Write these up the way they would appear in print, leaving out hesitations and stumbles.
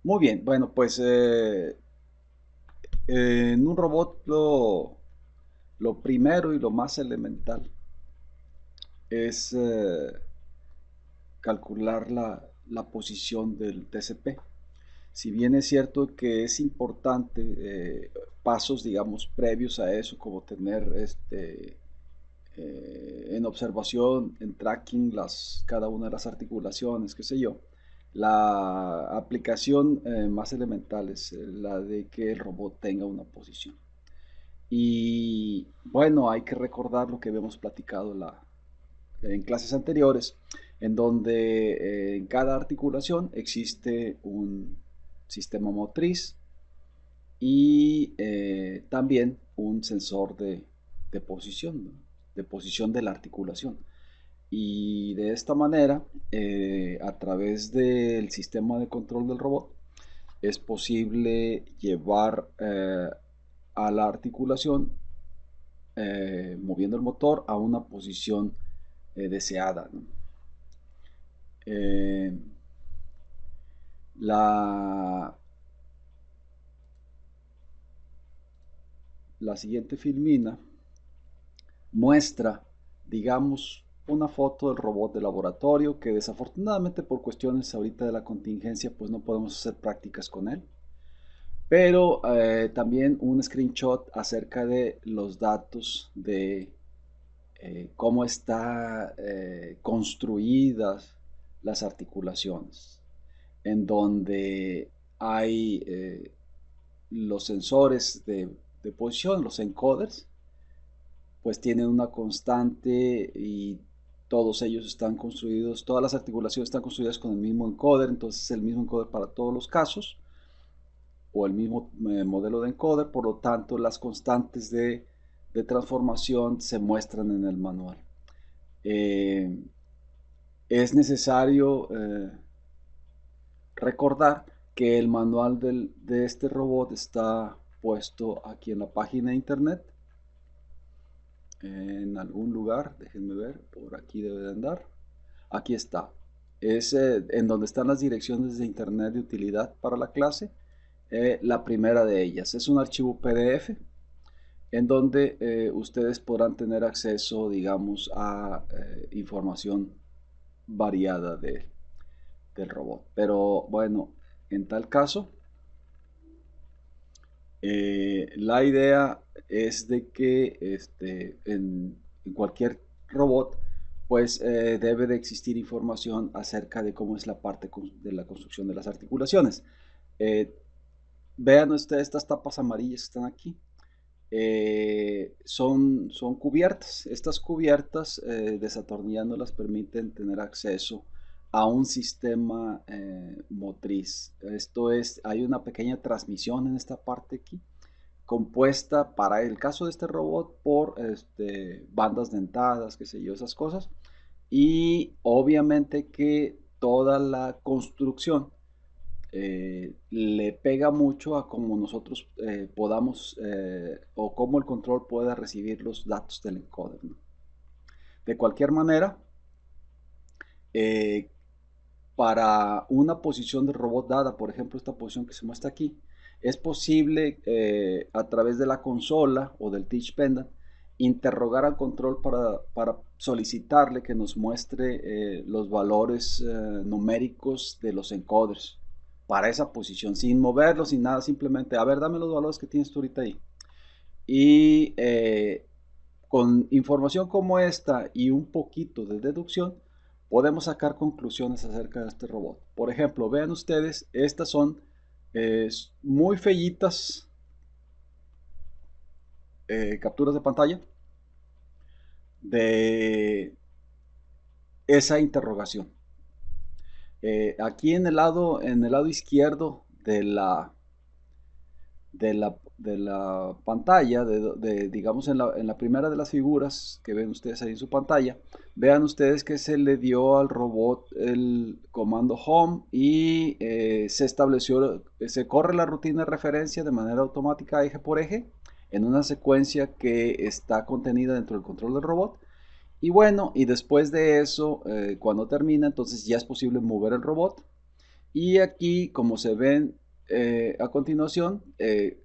Muy bien, bueno, pues en un robot lo primero y lo más elemental es calcular la posición del TCP. Si bien es cierto que es importante pasos, digamos, previos a eso, como tener en observación, en tracking, cada una de las articulaciones, qué sé yo. La aplicación más elemental es la de que el robot tenga una posición. Y bueno, hay que recordar lo que habíamos platicado en clases anteriores, en donde en cada articulación existe un sistema motriz y también un sensor de posición, ¿no? De posición de la articulación. Y de esta manera, a través del sistema de control del robot, es posible llevar a la articulación, moviendo el motor a una posición deseada, ¿no? Eh, la, la siguiente filmina muestra, digamos, una foto del robot de laboratorio que desafortunadamente por cuestiones ahorita de la contingencia pues no podemos hacer prácticas con él. Pero también un screenshot acerca de los datos de cómo están construidas las articulaciones, en donde hay los sensores de posición, los encoders, pues tienen una constante y todos ellos están construidos, todas las articulaciones están construidas con el mismo encoder, entonces el mismo encoder para todos los casos, o el mismo modelo de encoder, por lo tanto las constantes de transformación se muestran en el manual. Eh, es necesario recordar que el manual de este robot está puesto aquí en la página de internet, en algún lugar, déjenme ver, por aquí debe de andar. Aquí está. Es en donde están las direcciones de internet de utilidad para la clase. La primera de ellas es un archivo PDF en donde ustedes podrán tener acceso, digamos, a información variada del robot. Pero bueno, en tal caso, la idea es de que en cualquier robot pues debe de existir información acerca de cómo es la parte de la construcción de las articulaciones. Eh, Vean ustedes estas tapas amarillas que están aquí. Son cubiertas. Estas cubiertas, desatornillándolas, permiten tener acceso a un sistema motriz. Esto es, hay una pequeña transmisión en esta parte aquí, compuesta para el caso de este robot por bandas dentadas, qué sé yo, esas cosas. Y obviamente que toda la construcción le pega mucho a cómo nosotros podamos o cómo el control pueda recibir los datos del encoder, ¿no? De cualquier manera, eh, para una posición de robot dada, por ejemplo esta posición que se muestra aquí, es posible a través de la consola o del Teach Pendant interrogar al control para solicitarle que nos muestre los valores numéricos de los encoders para esa posición, sin moverlo, sin nada, simplemente, a ver, dame los valores que tienes tú ahorita ahí. Y con información como esta y un poquito de deducción, podemos sacar conclusiones acerca de este robot. Por ejemplo, vean ustedes, estas son eh, muy fellitas capturas de pantalla de esa interrogación. Aquí en el lado izquierdo de la pantalla, digamos en la primera de las figuras que ven ustedes ahí en su pantalla, vean ustedes que se le dio al robot el comando home y se estableció, se corre la rutina de referencia de manera automática eje por eje en una secuencia que está contenida dentro del control del robot. Y bueno, y después de eso, cuando termina, entonces ya es posible mover el robot Y aquí, como se ven a continuación,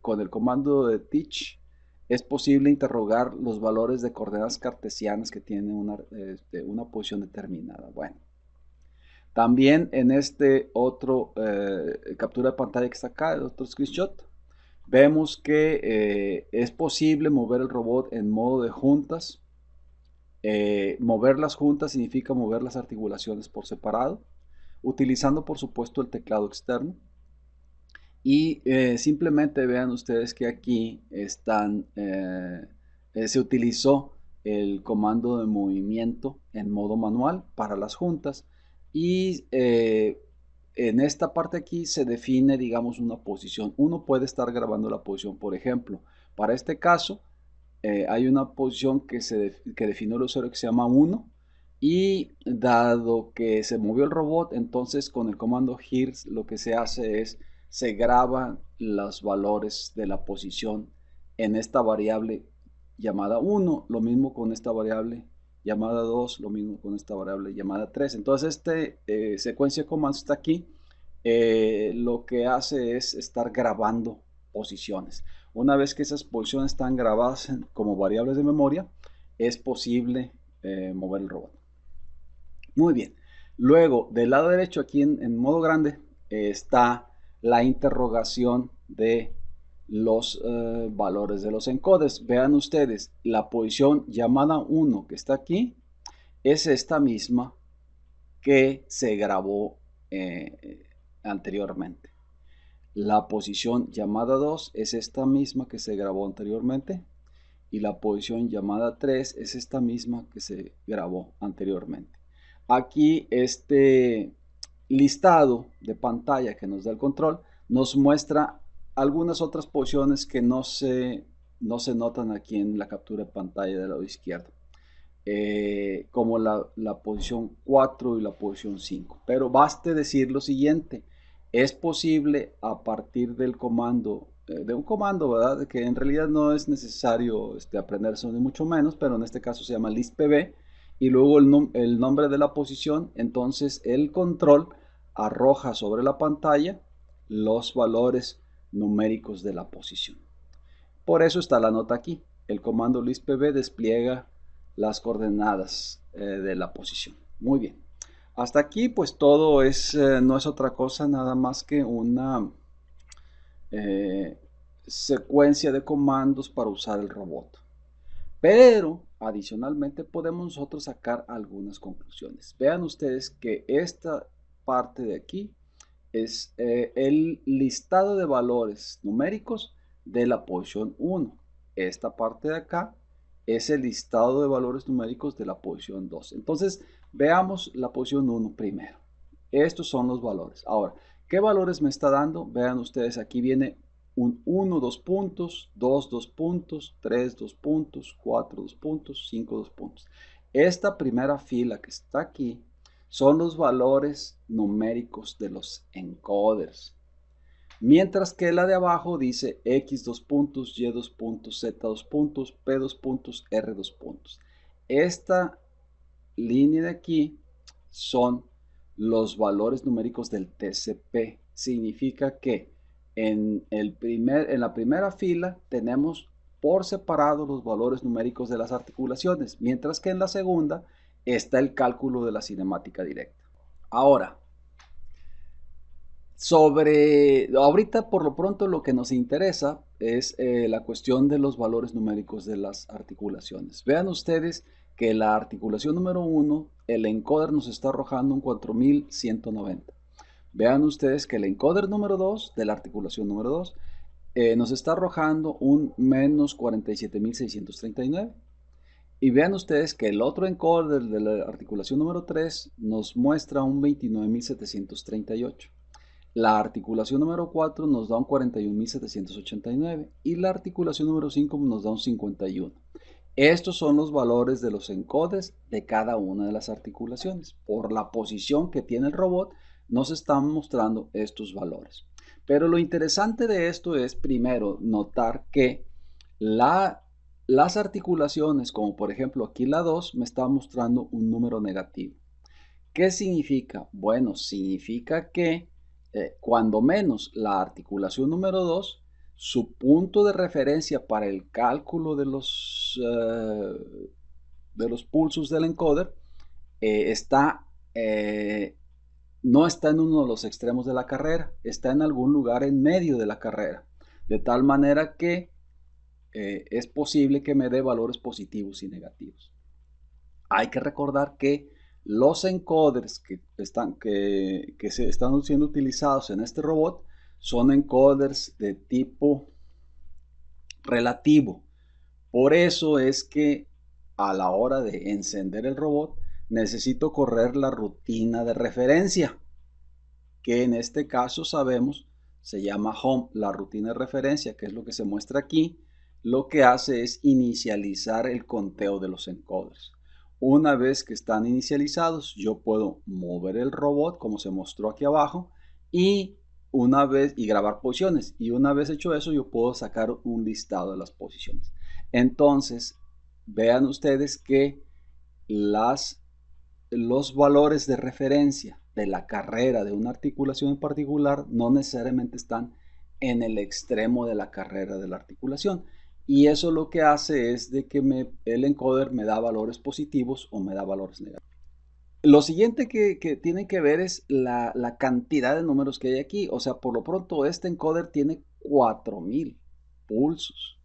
con el comando de teach, es posible interrogar los valores de coordenadas cartesianas que tienen una posición determinada. Bueno, también en este otro captura de pantalla que está acá, el otro screenshot, vemos que es posible mover el robot en modo de juntas. Mover las juntas significa mover las articulaciones por separado, utilizando por supuesto el teclado externo. Y simplemente vean ustedes que aquí se utilizó el comando de movimiento en modo manual para las juntas. Y en esta parte aquí se define, digamos, una posición. Uno puede estar grabando la posición, por ejemplo. Para este caso, hay una posición que definió el usuario que se llama 1. Y dado que se movió el robot, entonces con el comando here lo que se hace es se graban los valores de la posición en esta variable llamada 1, lo mismo con esta variable llamada 2, lo mismo con esta variable llamada 3. Entonces esta secuencia de comandos está aquí, lo que hace es estar grabando posiciones. Una vez que esas posiciones están grabadas como variables de memoria, es posible mover el robot. Muy bien. Luego, del lado derecho, aquí en modo grande, está la interrogación de los valores de los encoders. Vean ustedes, la posición llamada 1 que está aquí es esta misma que se grabó anteriormente. La posición llamada 2 es esta misma que se grabó anteriormente. Y la posición llamada 3 es esta misma que se grabó anteriormente. Aquí este listado de pantalla que nos da el control nos muestra algunas otras posiciones que no se notan aquí en la captura de pantalla del lado izquierdo, como la posición 4 y la posición 5. Pero baste decir lo siguiente: es posible a partir del comando, de un comando, ¿verdad? Que en realidad no es necesario aprenderse ni mucho menos, pero en este caso se llama listpb, y luego el nombre de la posición. Entonces el control arroja sobre la pantalla los valores numéricos de la posición. Por eso está la nota aquí. El comando listpb despliega las coordenadas de la posición. Muy bien. Hasta aquí pues todo no es otra cosa nada más que una secuencia de comandos para usar el robot. Pero adicionalmente podemos nosotros sacar algunas conclusiones. Vean ustedes que esta parte de aquí es el listado de valores numéricos de la posición 1. Esta parte de acá es el listado de valores numéricos de la posición 2. Entonces veamos la posición 1 primero. Estos son los valores. Ahora, ¿qué valores me está dando? Vean ustedes, aquí viene un 1, 2 puntos, 2, 2 puntos, 3, 2 puntos, 4, 2 puntos, 5, 2 puntos. Esta primera fila que está aquí son los valores numéricos de los encoders. Mientras que la de abajo dice X 2 puntos, Y 2 puntos, Z 2 puntos, P 2 puntos, R 2 puntos. Esta línea de aquí son los valores numéricos del TCP. Significa que en la primera fila tenemos por separado los valores numéricos de las articulaciones, mientras que en la segunda está el cálculo de la cinemática directa. Ahora, ahorita por lo pronto lo que nos interesa es la cuestión de los valores numéricos de las articulaciones. Vean ustedes que la articulación número 1, el encoder nos está arrojando un 4190. Vean ustedes que el encoder número 2 de la articulación número 2 nos está arrojando un menos 47.639. Y vean ustedes que el otro encoder de la articulación número 3 nos muestra un 29.738. La articulación número 4 nos da un 41.789 y la articulación número 5 nos da un 51. Estos son los valores de los encodes de cada una de las articulaciones. Por la posición que tiene el robot nos están mostrando estos valores. Pero lo interesante de esto es primero notar que las articulaciones, como por ejemplo aquí la 2, me está mostrando un número negativo. ¿Qué significa? Bueno, significa que cuando menos la articulación número 2, su punto de referencia para el cálculo de los pulsos del encoder no está en uno de los extremos de la carrera, está en algún lugar en medio de la carrera, de tal manera que es posible que me dé valores positivos y negativos. Hay que recordar que los encoders que se están siendo utilizados en este robot son encoders de tipo relativo. Por eso es que a la hora de encender el robot necesito correr la rutina de referencia, que en este caso sabemos se llama home. La rutina de referencia, que es lo que se muestra aquí, lo que hace es inicializar el conteo de los encoders. Una vez que están inicializados, yo puedo mover el robot como se mostró aquí abajo y grabar posiciones. Y una vez hecho eso, yo puedo sacar un listado de las posiciones. Entonces, vean ustedes que los valores de referencia de la carrera de una articulación en particular no necesariamente están en el extremo de la carrera de la articulación. Y eso lo que hace es de que el encoder me da valores positivos o me da valores negativos. Lo siguiente que tienen que ver es la cantidad de números que hay aquí. O sea, por lo pronto este encoder tiene 4000 pulsos.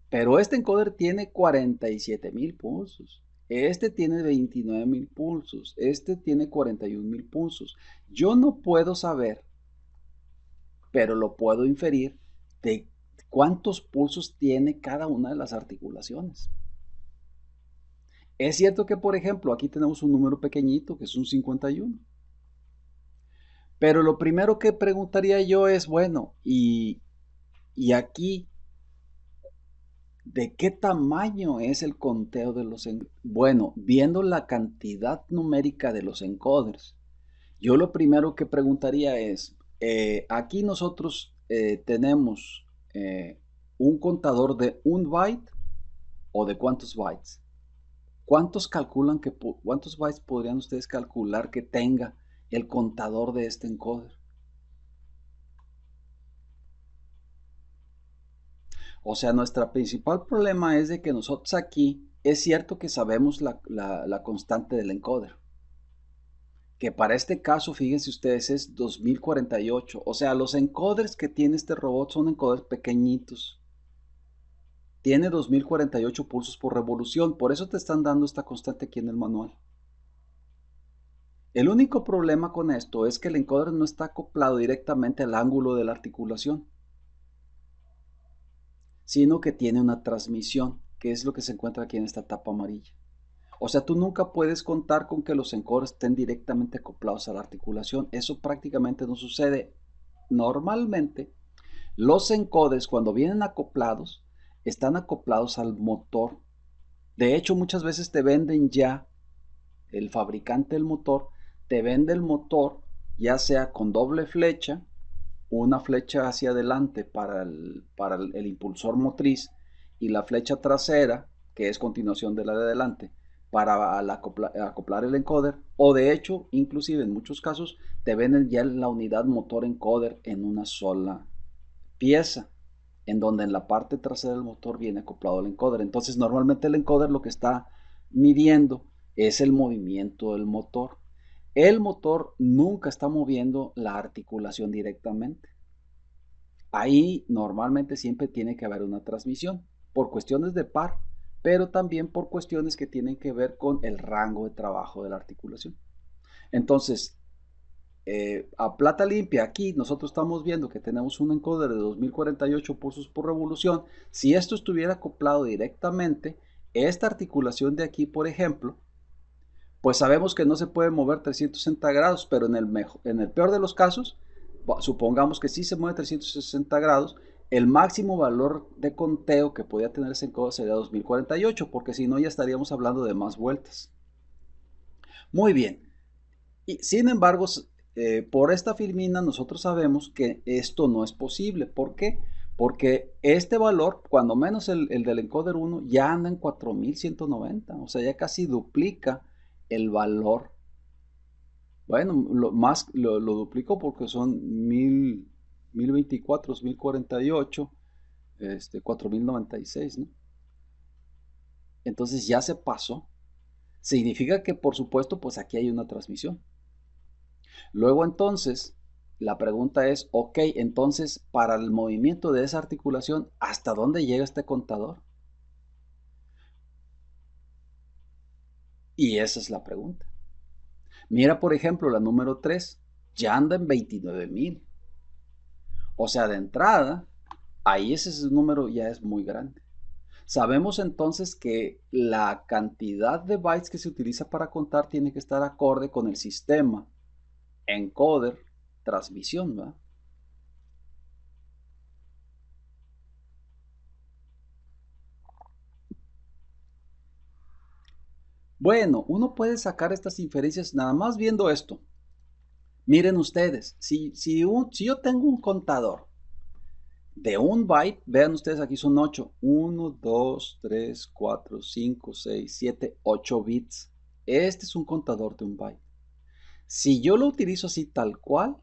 Pero este encoder tiene 47.000 pulsos. Este tiene 29.000 pulsos. Este tiene 41.000 pulsos. Yo no puedo saber, pero lo puedo inferir de cuántos pulsos tiene cada una de las articulaciones. Es cierto que, por ejemplo, aquí tenemos un número pequeñito que es un 51. Pero lo primero que preguntaría yo es, bueno, y aquí, ¿de qué tamaño es el conteo de los encoders? Bueno, viendo la cantidad numérica de los encoders, yo lo primero que preguntaría es, aquí nosotros tenemos un contador de 1 byte o de cuántos bytes. ¿Cuántos bytes podrían ustedes calcular que tenga el contador de este encoder? O sea, nuestro principal problema es de que nosotros aquí, es cierto que sabemos la constante del encoder, que para este caso, fíjense ustedes, es 2048. O sea, los encoders que tiene este robot son encoders pequeñitos. Tiene 2048 pulsos por revolución, por eso te están dando esta constante aquí en el manual. El único problema con esto es que el encoder no está acoplado directamente al ángulo de la articulación, sino que tiene una transmisión, que es lo que se encuentra aquí en esta tapa amarilla. O sea, tú nunca puedes contar con que los encoders estén directamente acoplados a la articulación. Eso prácticamente no sucede. Normalmente, los encoders cuando vienen acoplados, están acoplados al motor. De hecho, muchas veces te venden ya, el fabricante del motor, te vende el motor ya sea con doble flecha, una flecha hacia adelante para el impulsor motriz y la flecha trasera, que es continuación de la de adelante, para acoplar el encoder, o de hecho, inclusive en muchos casos, te venden ya la unidad motor encoder en una sola pieza, en donde en la parte trasera del motor viene acoplado el encoder. Entonces, normalmente el encoder lo que está midiendo es el movimiento del motor. El motor nunca está moviendo la articulación directamente. Ahí normalmente siempre tiene que haber una transmisión, por cuestiones de par, pero también por cuestiones que tienen que ver con el rango de trabajo de la articulación. Entonces, a plata limpia, aquí nosotros estamos viendo que tenemos un encoder de 2048 pulsos por revolución. Si esto estuviera acoplado directamente, esta articulación de aquí, por ejemplo, pues sabemos que no se puede mover 360 grados, pero en el peor de los casos, supongamos que sí se mueve 360 grados, el máximo valor de conteo que podía tener ese encoder sería 2048, porque si no ya estaríamos hablando de más vueltas. Muy bien. Y sin embargo, por esta filmina nosotros sabemos que esto no es posible. ¿Por qué? Porque este valor, cuando menos el del encoder 1, ya anda en 4190. O sea, ya casi duplica el valor Bueno, lo duplico porque son 1024, 1048, 4096, ¿no? Entonces ya se pasó. Significa que, por supuesto, pues aquí hay una transmisión. Luego entonces, la pregunta es, ok, entonces para el movimiento de esa articulación, ¿hasta dónde llega este contador? Y esa es la pregunta. Mira, por ejemplo, la número 3, ya anda en 29,000. O sea, de entrada, ahí ese número ya es muy grande. Sabemos entonces que la cantidad de bytes que se utiliza para contar tiene que estar acorde con el sistema encoder transmisión, ¿verdad? Bueno, uno puede sacar estas inferencias nada más viendo esto. Miren ustedes, si yo tengo un contador de un byte, vean ustedes aquí son 8. 1, 2, 3, 4, 5, 6, 7, 8 bits. Este es un contador de un byte. Si yo lo utilizo así tal cual,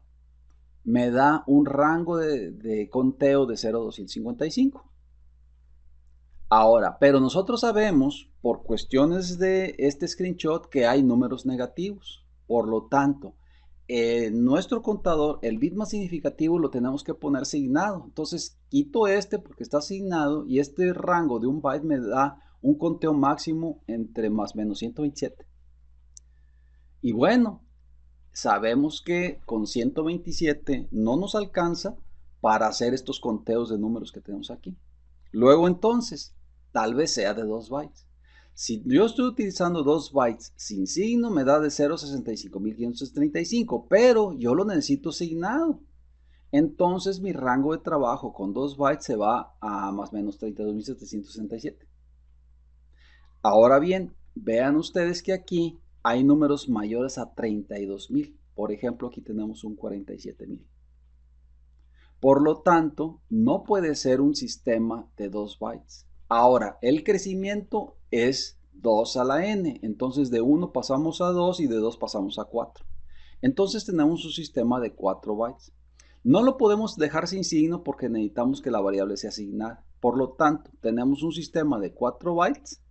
me da un rango de conteo de 0 a 255. Ahora, pero nosotros sabemos por cuestiones de este screenshot que hay números negativos. Por lo tanto, nuestro contador, el bit más significativo lo tenemos que poner asignado. Entonces, quito este porque está asignado y este rango de un byte me da un conteo máximo entre más o menos 127. Y bueno, sabemos que con 127 no nos alcanza para hacer estos conteos de números que tenemos aquí. Luego entonces, tal vez sea de 2 bytes. Si yo estoy utilizando 2 bytes sin signo, me da de 0 a 65.535, pero yo lo necesito asignado. Entonces mi rango de trabajo con 2 bytes se va a más o menos 32.767. Ahora bien, vean ustedes que aquí hay números mayores a 32,000. Por ejemplo, aquí tenemos un 47,000. Por lo tanto, no puede ser un sistema de 2 bytes. Ahora, el crecimiento es 2 a la n. Entonces, de 1 pasamos a 2 y de 2 pasamos a 4. Entonces, tenemos un sistema de 4 bytes. No lo podemos dejar sin signo porque necesitamos que la variable sea asignada. Por lo tanto, tenemos un sistema de 4 bytes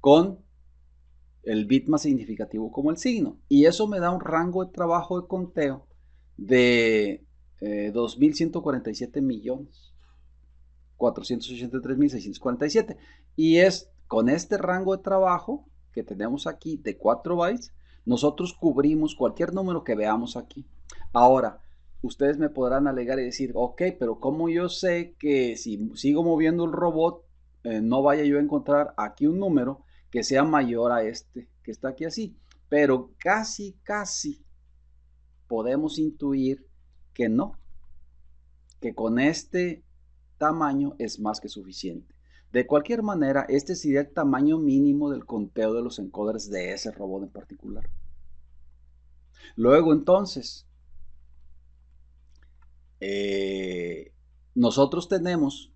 con el bit más significativo como el signo. Y eso me da un rango de trabajo de conteo de 2.147 millones 483.647. Y es con este rango de trabajo que tenemos aquí de 4 bytes, nosotros cubrimos cualquier número que veamos aquí. Ahora, ustedes me podrán alegar y decir, ok, pero ¿cómo yo sé que si sigo moviendo el robot, no vaya yo a encontrar aquí un número que sea mayor a este que está aquí así? Pero casi podemos intuir que no, que con este tamaño es más que suficiente. De cualquier manera, este sería el tamaño mínimo del conteo de los encoders de ese robot en particular. Luego entonces, nosotros tenemos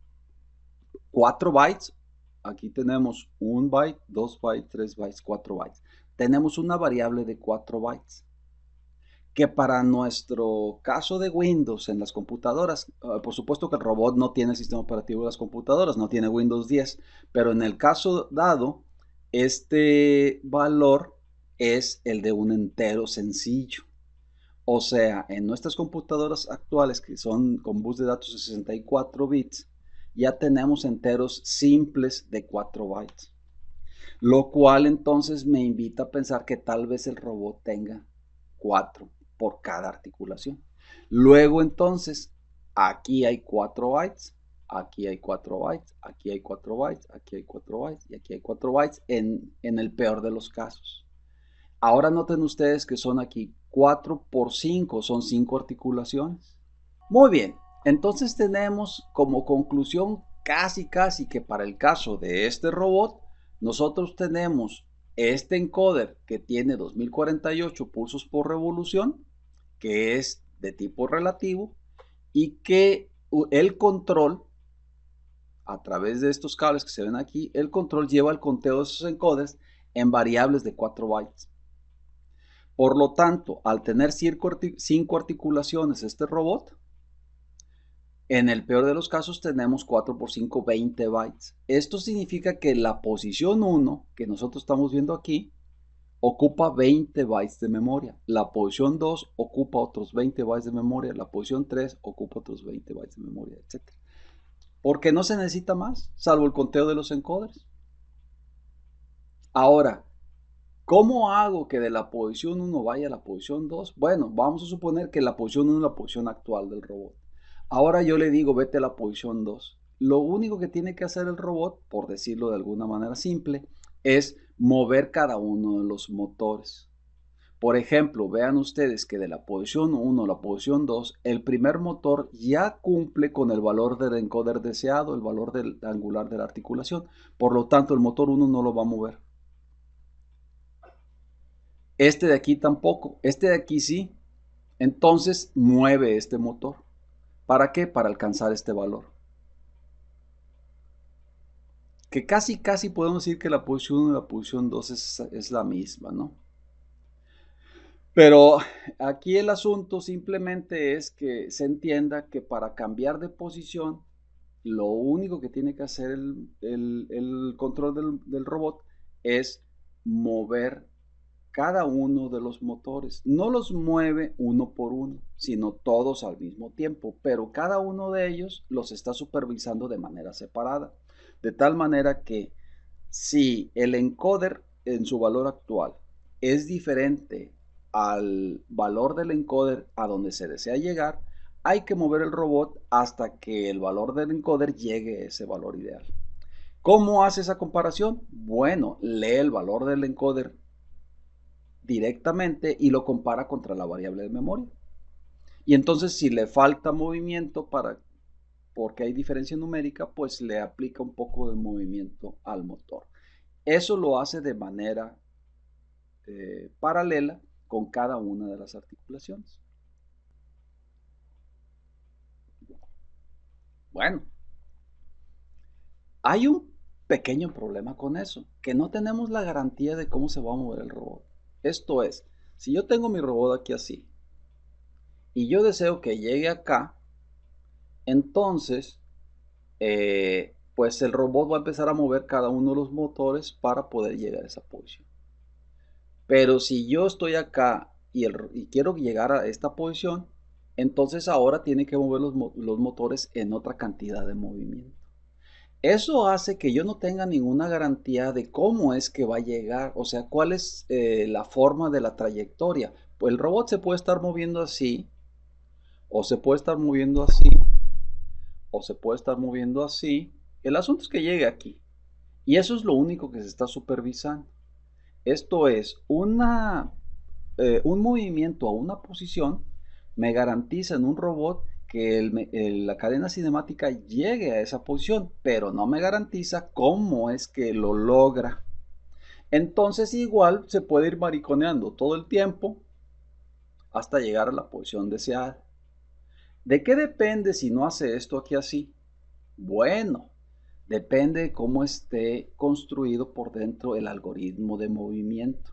4 bytes. Aquí tenemos 1 byte, 2 bytes, 3 bytes, 4 bytes. Tenemos una variable de 4 bytes. Que para nuestro caso de Windows en las computadoras, por supuesto que el robot no tiene el sistema operativo de las computadoras, no tiene Windows 10, pero en el caso dado, este valor es el de un entero sencillo. O sea, en nuestras computadoras actuales, que son con bus de datos de 64 bits, ya tenemos enteros simples de 4 bytes. Lo cual entonces me invita a pensar que tal vez el robot tenga 4 por cada articulación. Luego entonces, aquí hay 4 bytes, aquí hay 4 bytes, aquí hay 4 bytes, aquí hay 4 bytes y aquí hay 4 bytes en el peor de los casos. Ahora noten ustedes que son aquí 4 por 5, son 5 articulaciones. Muy bien, entonces tenemos como conclusión casi que para el caso de este robot, nosotros tenemos este encoder que tiene 2048 pulsos por revolución, que es de tipo relativo, y que el control, a través de estos cables que se ven aquí, el control lleva el conteo de esos encoders en variables de 4 bytes. Por lo tanto, al tener 5 articulaciones este robot, en el peor de los casos tenemos 4 por 5, 20 bytes. Esto significa que la posición 1 que nosotros estamos viendo aquí ocupa 20 bytes de memoria. La posición 2 ocupa otros 20 bytes de memoria. La posición 3 ocupa otros 20 bytes de memoria, etc. Porque no se necesita más, salvo el conteo de los encoders. Ahora, ¿cómo hago que de la posición 1 vaya a la posición 2? Bueno, vamos a suponer que la posición 1 es la posición actual del robot. Ahora yo le digo, vete a la posición 2. Lo único que tiene que hacer el robot, por decirlo de alguna manera simple, es mover cada uno de los motores. Por ejemplo, vean ustedes que de la posición 1 a la posición 2, el primer motor ya cumple con el valor del encoder deseado, el valor del angular de la articulación. Por lo tanto, el motor 1 no lo va a mover. Este de aquí tampoco, este de aquí sí. Entonces mueve este motor. ¿Para qué? Para alcanzar este valor. Que casi podemos decir que la posición 1 y la posición 2 es la misma, ¿no? Pero aquí el asunto simplemente es que se entienda que para cambiar de posición, lo único que tiene que hacer el control del robot es mover cada uno de los motores. No los mueve uno por uno, sino todos al mismo tiempo, pero cada uno de ellos los está supervisando de manera separada. De tal manera que si el encoder en su valor actual es diferente al valor del encoder a donde se desea llegar, hay que mover el robot hasta que el valor del encoder llegue a ese valor ideal. ¿Cómo hace esa comparación? Bueno, lee el valor del encoder directamente y lo compara contra la variable de memoria. Y entonces si le falta movimiento porque hay diferencia numérica, pues le aplica un poco de movimiento al motor. Eso lo hace de manera paralela con cada una de las articulaciones. Bueno, hay un pequeño problema con eso, que no tenemos la garantía de cómo se va a mover el robot. Esto es, si yo tengo mi robot aquí así, y yo deseo que llegue acá, entonces, pues el robot va a empezar a mover cada uno de los motores para poder llegar a esa posición. Pero si yo estoy acá y quiero llegar a esta posición, entonces ahora tiene que mover los motores en otra cantidad de movimiento. Eso hace que yo no tenga ninguna garantía de cómo es que va a llegar, o sea, cuál es la forma de la trayectoria. Pues el robot se puede estar moviendo así, o se puede estar moviendo así, o se puede estar moviendo así. El asunto es que llegue aquí. Y eso es lo único que se está supervisando. Esto es, un movimiento a una posición me garantiza en un robot que la cadena cinemática llegue a esa posición, pero no me garantiza cómo es que lo logra. Entonces igual se puede ir mariconeando todo el tiempo hasta llegar a la posición deseada. ¿De qué depende si no hace esto aquí así? Bueno, depende de cómo esté construido por dentro el algoritmo de movimiento.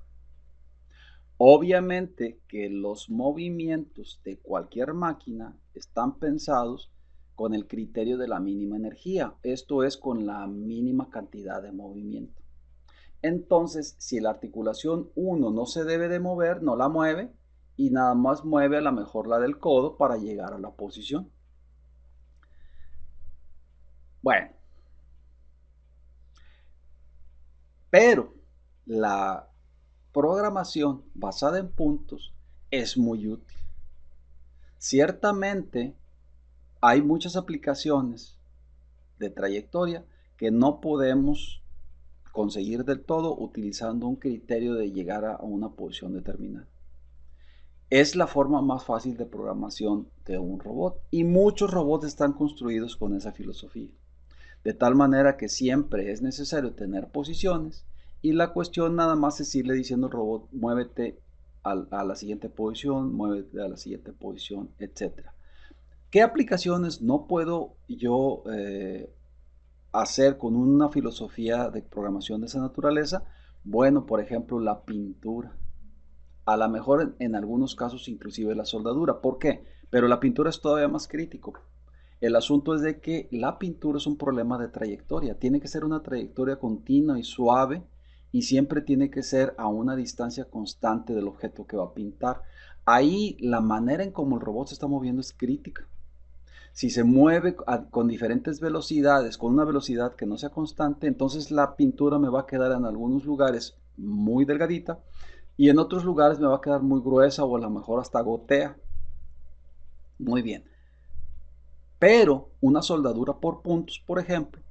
Obviamente que los movimientos de cualquier máquina están pensados con el criterio de la mínima energía, esto es con la mínima cantidad de movimiento. Entonces, si la articulación 1 no se debe de mover, no la mueve y nada más mueve a lo mejor la del codo para llegar a la posición. Bueno, pero la programación basada en puntos es muy útil. Ciertamente hay muchas aplicaciones de trayectoria que no podemos conseguir del todo utilizando un criterio de llegar a una posición determinada. Es la forma más fácil de programación de un robot y muchos robots están construidos con esa filosofía. De tal manera que siempre es necesario tener posiciones y la cuestión nada más es irle diciendo al robot, muévete a la siguiente posición, muévete a la siguiente posición, etc. ¿Qué aplicaciones no puedo yo hacer con una filosofía de programación de esa naturaleza? Bueno, por ejemplo, la pintura. A lo mejor en algunos casos inclusive la soldadura. ¿Por qué? Pero la pintura es todavía más crítico. El asunto es de que la pintura es un problema de trayectoria. Tiene que ser una trayectoria continua y suave y siempre tiene que ser a una distancia constante del objeto que va a pintar. Ahí la manera en cómo el robot se está moviendo es crítica. Si se mueve con diferentes velocidades, con una velocidad que no sea constante, entonces la pintura me va a quedar en algunos lugares muy delgadita y en otros lugares me va a quedar muy gruesa o a lo mejor hasta gotea. Muy bien. Pero una soldadura por puntos, por ejemplo,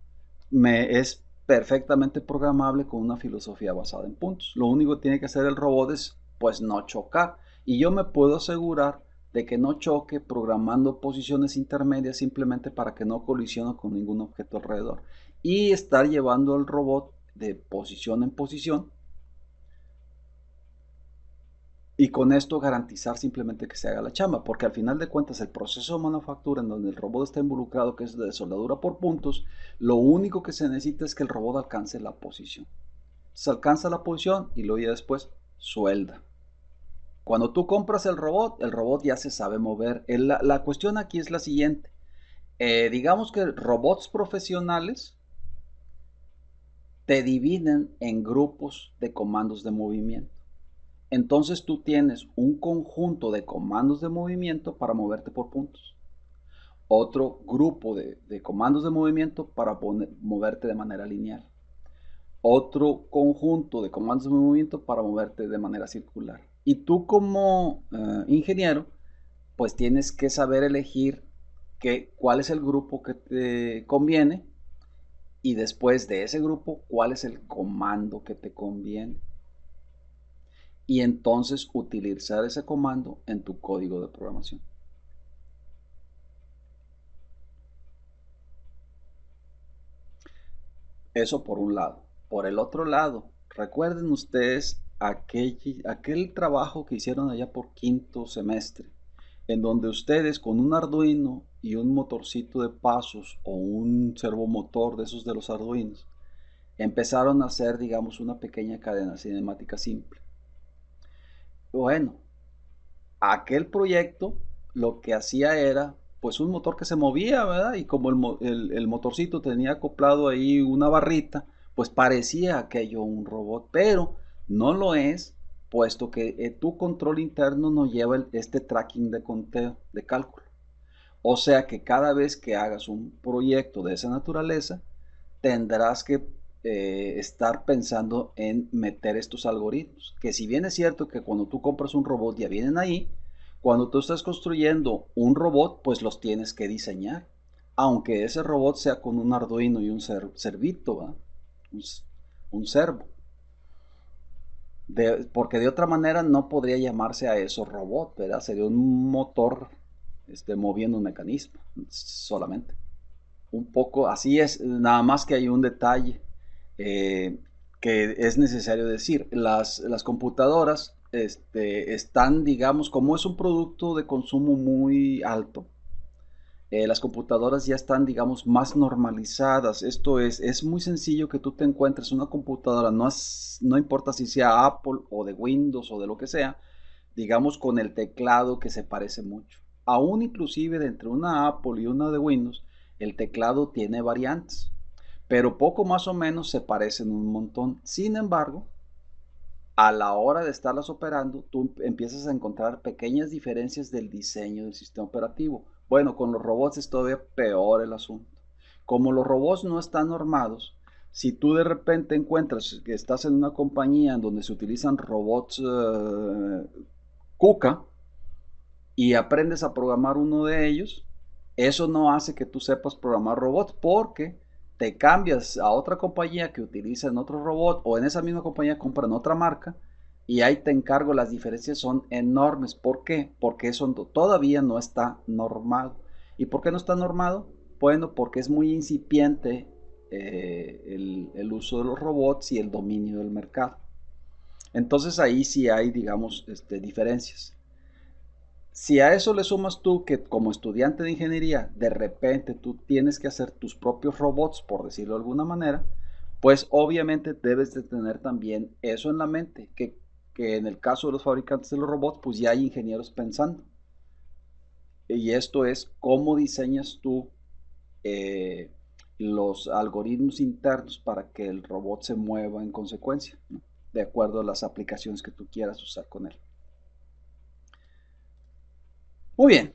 es perfectamente programable con una filosofía basada en puntos. Lo único que tiene que hacer el robot es pues no chocar. Y yo me puedo asegurar de que no choque programando posiciones intermedias simplemente para que no colisione con ningún objeto alrededor. Y estar llevando el robot de posición en posición. Y con esto garantizar simplemente que se haga la chamba, porque al final de cuentas el proceso de manufactura en donde el robot está involucrado, que es de soldadura por puntos, lo único que se necesita es que el robot alcance la posición. Se alcanza la posición y luego ya después suelda. Cuando tú compras el robot ya se sabe mover. La cuestión aquí es la siguiente. Digamos que robots profesionales te dividen en grupos de comandos de movimiento. Entonces tú tienes un conjunto de comandos de movimiento para moverte por puntos. Otro grupo de comandos de movimiento para moverte de manera lineal. Otro conjunto de comandos de movimiento para moverte de manera circular. Y tú como ingeniero, pues tienes que saber elegir cuál es el grupo que te conviene y después de ese grupo, cuál es el comando que te conviene. Y entonces utilizar ese comando en tu código de programación. Eso por un lado. Por el otro lado, recuerden ustedes aquel trabajo que hicieron allá por quinto semestre, en donde ustedes con un Arduino y un motorcito de pasos o un servomotor de esos de los Arduinos, empezaron a hacer, digamos, una pequeña cadena cinemática simple. Bueno, aquel proyecto lo que hacía era pues un motor que se movía, ¿verdad? Y como el motorcito tenía acoplado ahí una barrita, pues parecía aquello un robot, pero no lo es, puesto que tu control interno no lleva este tracking de conteo, de cálculo. O sea que cada vez que hagas un proyecto de esa naturaleza, tendrás que estar pensando en meter estos algoritmos, que si bien es cierto que cuando tú compras un robot ya vienen ahí, cuando tú estás construyendo un robot, pues los tienes que diseñar, aunque ese robot sea con un Arduino y un servito, ¿verdad? Un servo. Porque de otra manera no podría llamarse a eso robot, ¿verdad? Sería un motor moviendo un mecanismo solamente. Un poco así es, nada más que hay un detalle que es necesario decir. Las computadoras están, digamos, como es un producto de consumo muy alto, las computadoras ya están, digamos, más normalizadas. Esto es muy sencillo que tú te encuentres una computadora, no importa si sea Apple o de Windows o de lo que sea, digamos, con el teclado que se parece mucho. Aún inclusive de entre una Apple y una de Windows, el teclado tiene variantes, pero poco más o menos se parecen un montón. Sin embargo, a la hora de estarlas operando, tú empiezas a encontrar pequeñas diferencias del diseño del sistema operativo. Bueno, con los robots es todavía peor el asunto. Como los robots no están normados, si tú de repente encuentras que estás en una compañía en donde se utilizan robots KUKA y aprendes a programar uno de ellos, eso no hace que tú sepas programar robots porque te cambias a otra compañía que utiliza en otro robot o en esa misma compañía compran otra marca y ahí te encargo, las diferencias son enormes. ¿Por qué? Porque eso todavía no está normado. ¿Y por qué no está normado? Bueno, porque es muy incipiente el uso de los robots y el dominio del mercado. Entonces ahí sí hay, digamos, diferencias. Si a eso le sumas tú que como estudiante de ingeniería de repente tú tienes que hacer tus propios robots, por decirlo de alguna manera, pues obviamente debes de tener también eso en la mente, que que en el caso de los fabricantes de los robots, pues ya hay ingenieros pensando. Y esto es cómo diseñas tú los algoritmos internos para que el robot se mueva en consecuencia, ¿no? De acuerdo a las aplicaciones que tú quieras usar con él. Muy bien.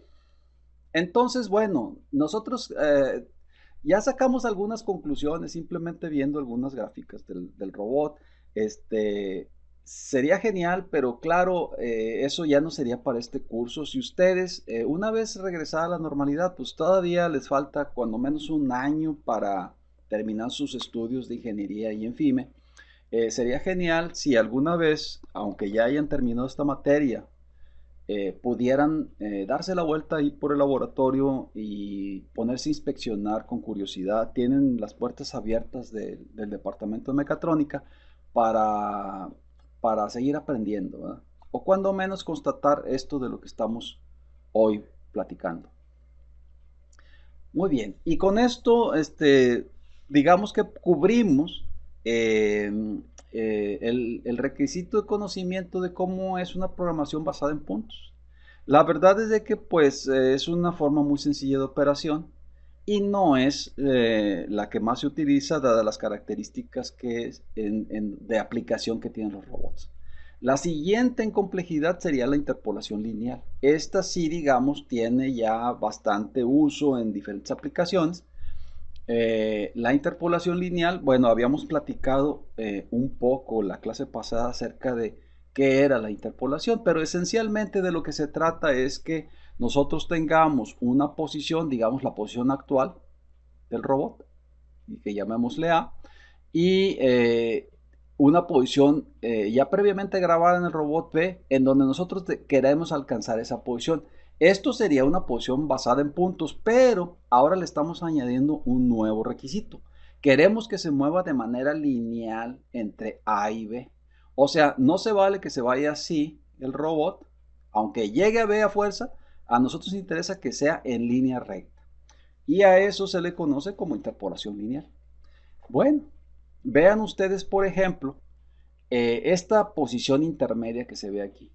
Entonces, bueno, nosotros ya sacamos algunas conclusiones simplemente viendo algunas gráficas del robot. Sería genial, pero claro, eso ya no sería para este curso. Si ustedes, una vez regresada a la normalidad, pues todavía les falta cuando menos un año para terminar sus estudios de ingeniería y en FIME. Sería genial si alguna vez, aunque ya hayan terminado esta materia, pudieran darse la vuelta ahí por el laboratorio y ponerse a inspeccionar con curiosidad. Tienen las puertas abiertas del departamento de mecatrónica para, para seguir aprendiendo, ¿verdad? O cuando menos constatar esto de lo que estamos hoy platicando. Muy bien, y con esto, digamos que cubrimos el requisito de conocimiento de cómo es una programación basada en puntos. La verdad es de que pues es una forma muy sencilla de operación y no es la que más se utiliza dadas las características que es de aplicación que tienen los robots. La siguiente en complejidad sería la interpolación lineal. Esta sí, digamos, tiene ya bastante uso en diferentes aplicaciones. La interpolación lineal, bueno, habíamos platicado un poco la clase pasada acerca de qué era la interpolación, pero esencialmente de lo que se trata es que nosotros tengamos una posición, digamos la posición actual del robot, y que llamémosle A, y una posición ya previamente grabada en el robot B, en donde nosotros queremos alcanzar esa posición. Esto sería una posición basada en puntos, pero ahora le estamos añadiendo un nuevo requisito. Queremos que se mueva de manera lineal entre A y B. O sea, no se vale que se vaya así el robot, aunque llegue a B a fuerza, a nosotros nos interesa que sea en línea recta. Y a eso se le conoce como interpolación lineal. Bueno, vean ustedes, por ejemplo, esta posición intermedia que se ve aquí.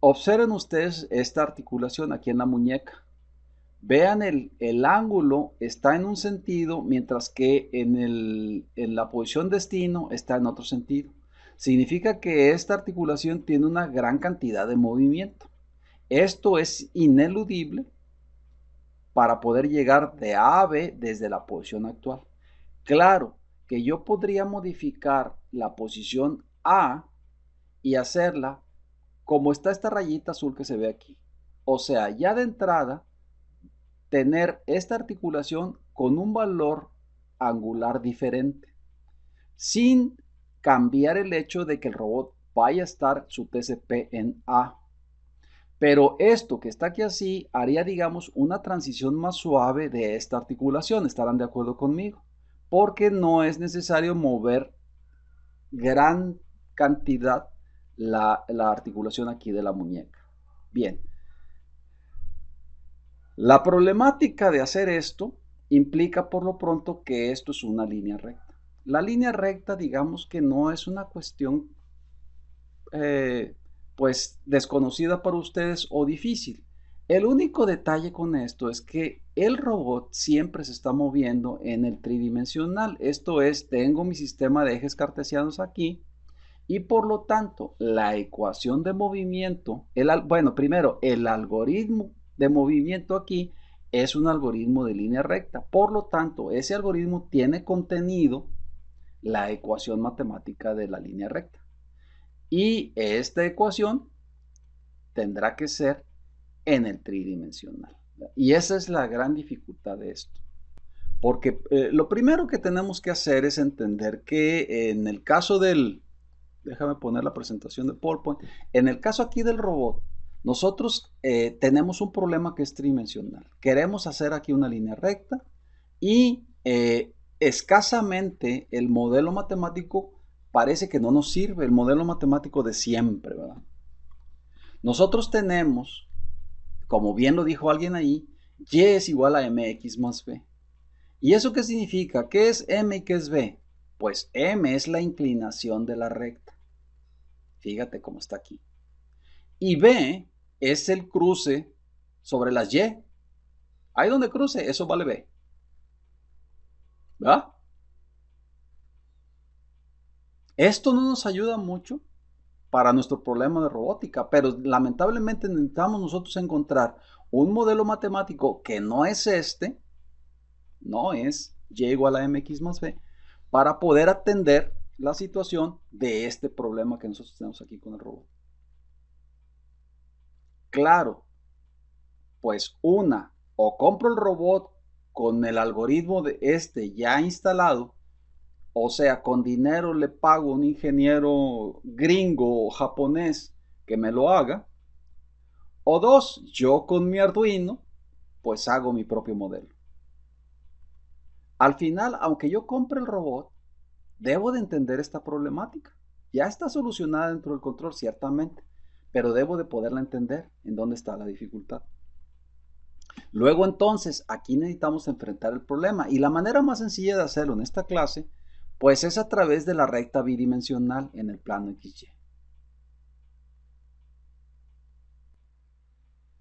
Observen ustedes esta articulación aquí en la muñeca. Vean el ángulo está en un sentido, mientras que en la posición destino está en otro sentido. Significa que esta articulación tiene una gran cantidad de movimiento. Esto es ineludible para poder llegar de A a B desde la posición actual. Claro que yo podría modificar la posición A y hacerla como está esta rayita azul que se ve aquí. O sea, ya de entrada, tener esta articulación con un valor angular diferente, sin cambiar el hecho de que el robot vaya a estar su TCP en A. Pero esto que está aquí así haría, digamos, una transición más suave de esta articulación. ¿Estarán de acuerdo conmigo? Porque no es necesario mover gran cantidad la articulación aquí de la muñeca. Bien. La problemática de hacer esto implica por lo pronto que esto es una línea recta. La línea recta, digamos que no es una cuestión pues desconocida para ustedes o difícil. El único detalle con esto es que el robot siempre se está moviendo en el tridimensional. Esto es, tengo mi sistema de ejes cartesianos aquí y por lo tanto la ecuación de movimiento, bueno, primero el algoritmo de movimiento aquí es un algoritmo de línea recta. Por lo tanto, ese algoritmo tiene contenido la ecuación matemática de la línea recta. Y esta ecuación tendrá que ser en el tridimensional. Y esa es la gran dificultad de esto. Porque lo primero que tenemos que hacer es entender que en el caso déjame poner la presentación de PowerPoint, en el caso aquí del robot, nosotros tenemos un problema que es tridimensional. Queremos hacer aquí una línea recta y escasamente el modelo matemático parece que no nos sirve, el modelo matemático de siempre, ¿verdad? Nosotros tenemos, como bien lo dijo alguien ahí, y es igual a mx más b. ¿Y eso qué significa? ¿Qué es m y qué es b? Pues m es la inclinación de la recta. Fíjate cómo está aquí. Y B es el cruce sobre las Y. Ahí donde cruce, eso vale B. ¿Verdad? Esto no nos ayuda mucho para nuestro problema de robótica, pero lamentablemente necesitamos nosotros encontrar un modelo matemático que no es este, no es y igual a mx más b, para poder atender la situación de este problema que nosotros tenemos aquí con el robot. Claro, pues o compro el robot con el algoritmo de este ya instalado, o sea, con dinero le pago a un ingeniero gringo o japonés que me lo haga, o dos, yo con mi Arduino, pues hago mi propio modelo. Al final, aunque yo compre el robot, debo de entender esta problemática. Ya está solucionada dentro del control, ciertamente, pero debo de poderla entender en dónde está la dificultad. Luego entonces, aquí necesitamos enfrentar el problema y la manera más sencilla de hacerlo en esta clase, pues es a través de la recta bidimensional en el plano XY.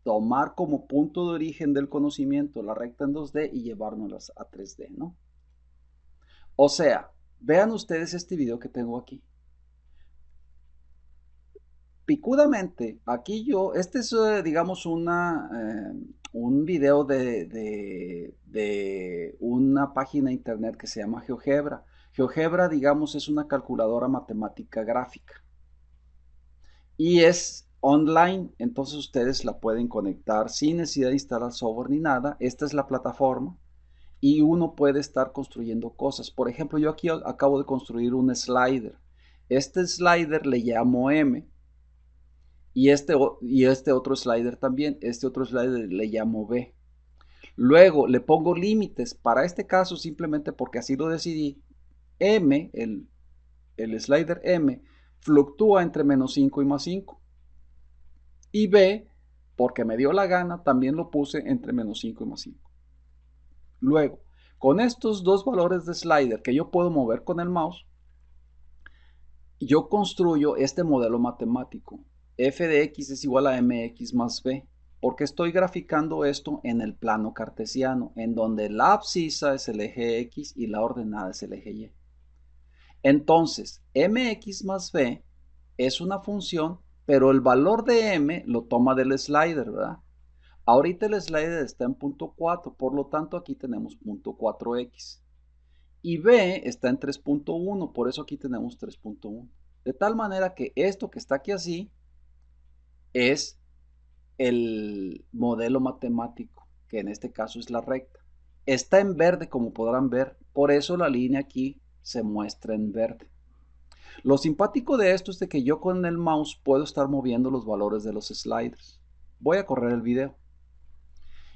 Tomar como punto de origen del conocimiento la recta en 2D y llevárnoslas a 3D, ¿no? O sea, vean ustedes este video que tengo aquí. Picudamente, aquí este es, digamos, un video de una página de internet que se llama GeoGebra. GeoGebra, digamos, es una calculadora matemática gráfica. Y es online, entonces ustedes la pueden conectar sin necesidad de instalar software ni nada. Esta es la plataforma y uno puede estar construyendo cosas. Por ejemplo, yo aquí acabo de construir un slider. Este slider le llamo M. Y este otro slider también, este otro slider le llamo B. Luego le pongo límites, para este caso simplemente porque así lo decidí. M, el slider M, fluctúa entre -5 y +5. Y B, porque me dio la gana, también lo puse entre -5 y +5. Luego, con estos dos valores de slider que yo puedo mover con el mouse, yo construyo este modelo matemático. F de x es igual a mx más b, porque estoy graficando esto en el plano cartesiano, en donde la abscisa es el eje x y la ordenada es el eje y. Entonces, mx más b es una función, pero el valor de m lo toma del slider, ¿verdad? Ahorita el slider está en punto 4, por lo tanto aquí tenemos punto 4x. Y b está en 3.1, por eso aquí tenemos 3.1. De tal manera que esto que está aquí así es el modelo matemático, que en este caso es la recta. Está en verde, como podrán ver, por eso la línea aquí se muestra en verde. Lo simpático de esto es de que yo con el mouse puedo estar moviendo los valores de los sliders. Voy a correr el video.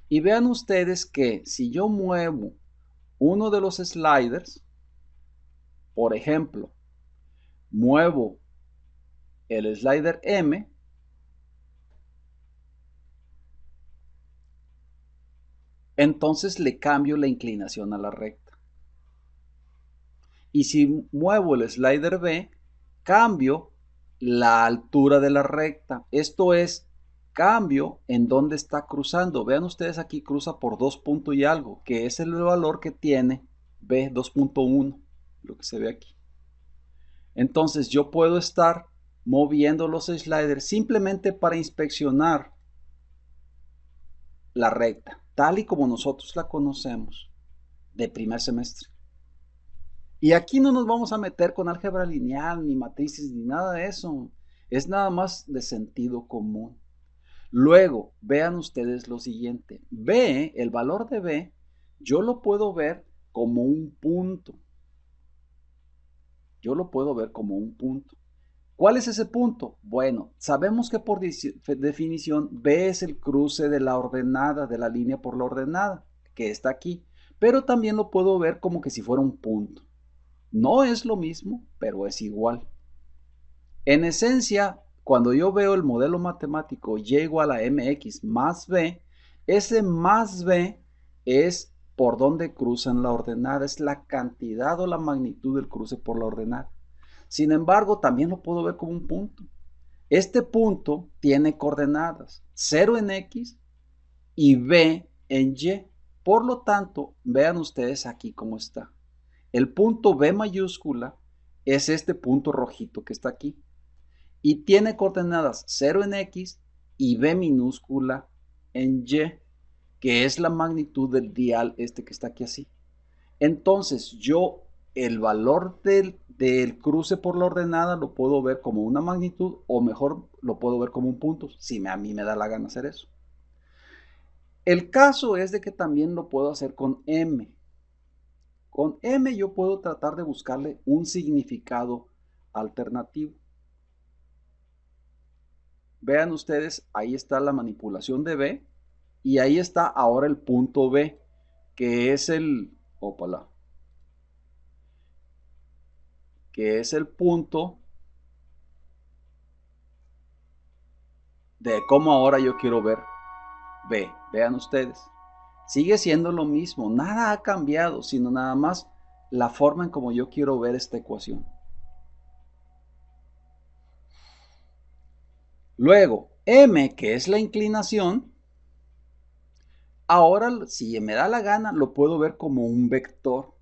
Y vean ustedes que si yo muevo uno de los sliders, por ejemplo, muevo el slider M, entonces le cambio la inclinación a la recta. Y si muevo el slider B, cambio la altura de la recta. Esto es, cambio en dónde está cruzando. Vean ustedes aquí cruza por 2 puntos y algo, que es el valor que tiene B 2.1, lo que se ve aquí. Entonces yo puedo estar moviendo los sliders simplemente para inspeccionar la recta, tal y como nosotros la conocemos de primer semestre. Y aquí no nos vamos a meter con álgebra lineal, ni matrices, ni nada de eso. Es nada más de sentido común. Luego, vean ustedes lo siguiente. B, el valor de B, yo lo puedo ver como un punto. Yo lo puedo ver como un punto. ¿Cuál es ese punto? Bueno, sabemos que por definición B es el cruce de la ordenada, de la línea por la ordenada, que está aquí. Pero también lo puedo ver como que si fuera un punto. No es lo mismo, pero es igual. En esencia, cuando yo veo el modelo matemático y igual a mx más b, ese más b es por donde cruzan la ordenada, es la cantidad o la magnitud del cruce por la ordenada. Sin embargo, también lo puedo ver como un punto. Este punto tiene coordenadas 0 en X y B en Y. Por lo tanto, vean ustedes aquí cómo está. El punto B mayúscula es este punto rojito que está aquí. Y tiene coordenadas 0 en X y B minúscula en Y, que es la magnitud del dial este que está aquí así. Entonces, yo el valor del cruce por la ordenada lo puedo ver como una magnitud o mejor lo puedo ver como un punto, si a mí me da la gana hacer eso. El caso es de que también lo puedo hacer con M. Con M yo puedo tratar de buscarle un significado alternativo. Vean ustedes, ahí está la manipulación de B y ahí está ahora el punto B, que es que es el punto de cómo ahora yo quiero ver B. Vean ustedes, sigue siendo lo mismo, nada ha cambiado, sino nada más la forma en cómo yo quiero ver esta ecuación. Luego, M, que es la inclinación, ahora si me da la gana lo puedo ver como un vector.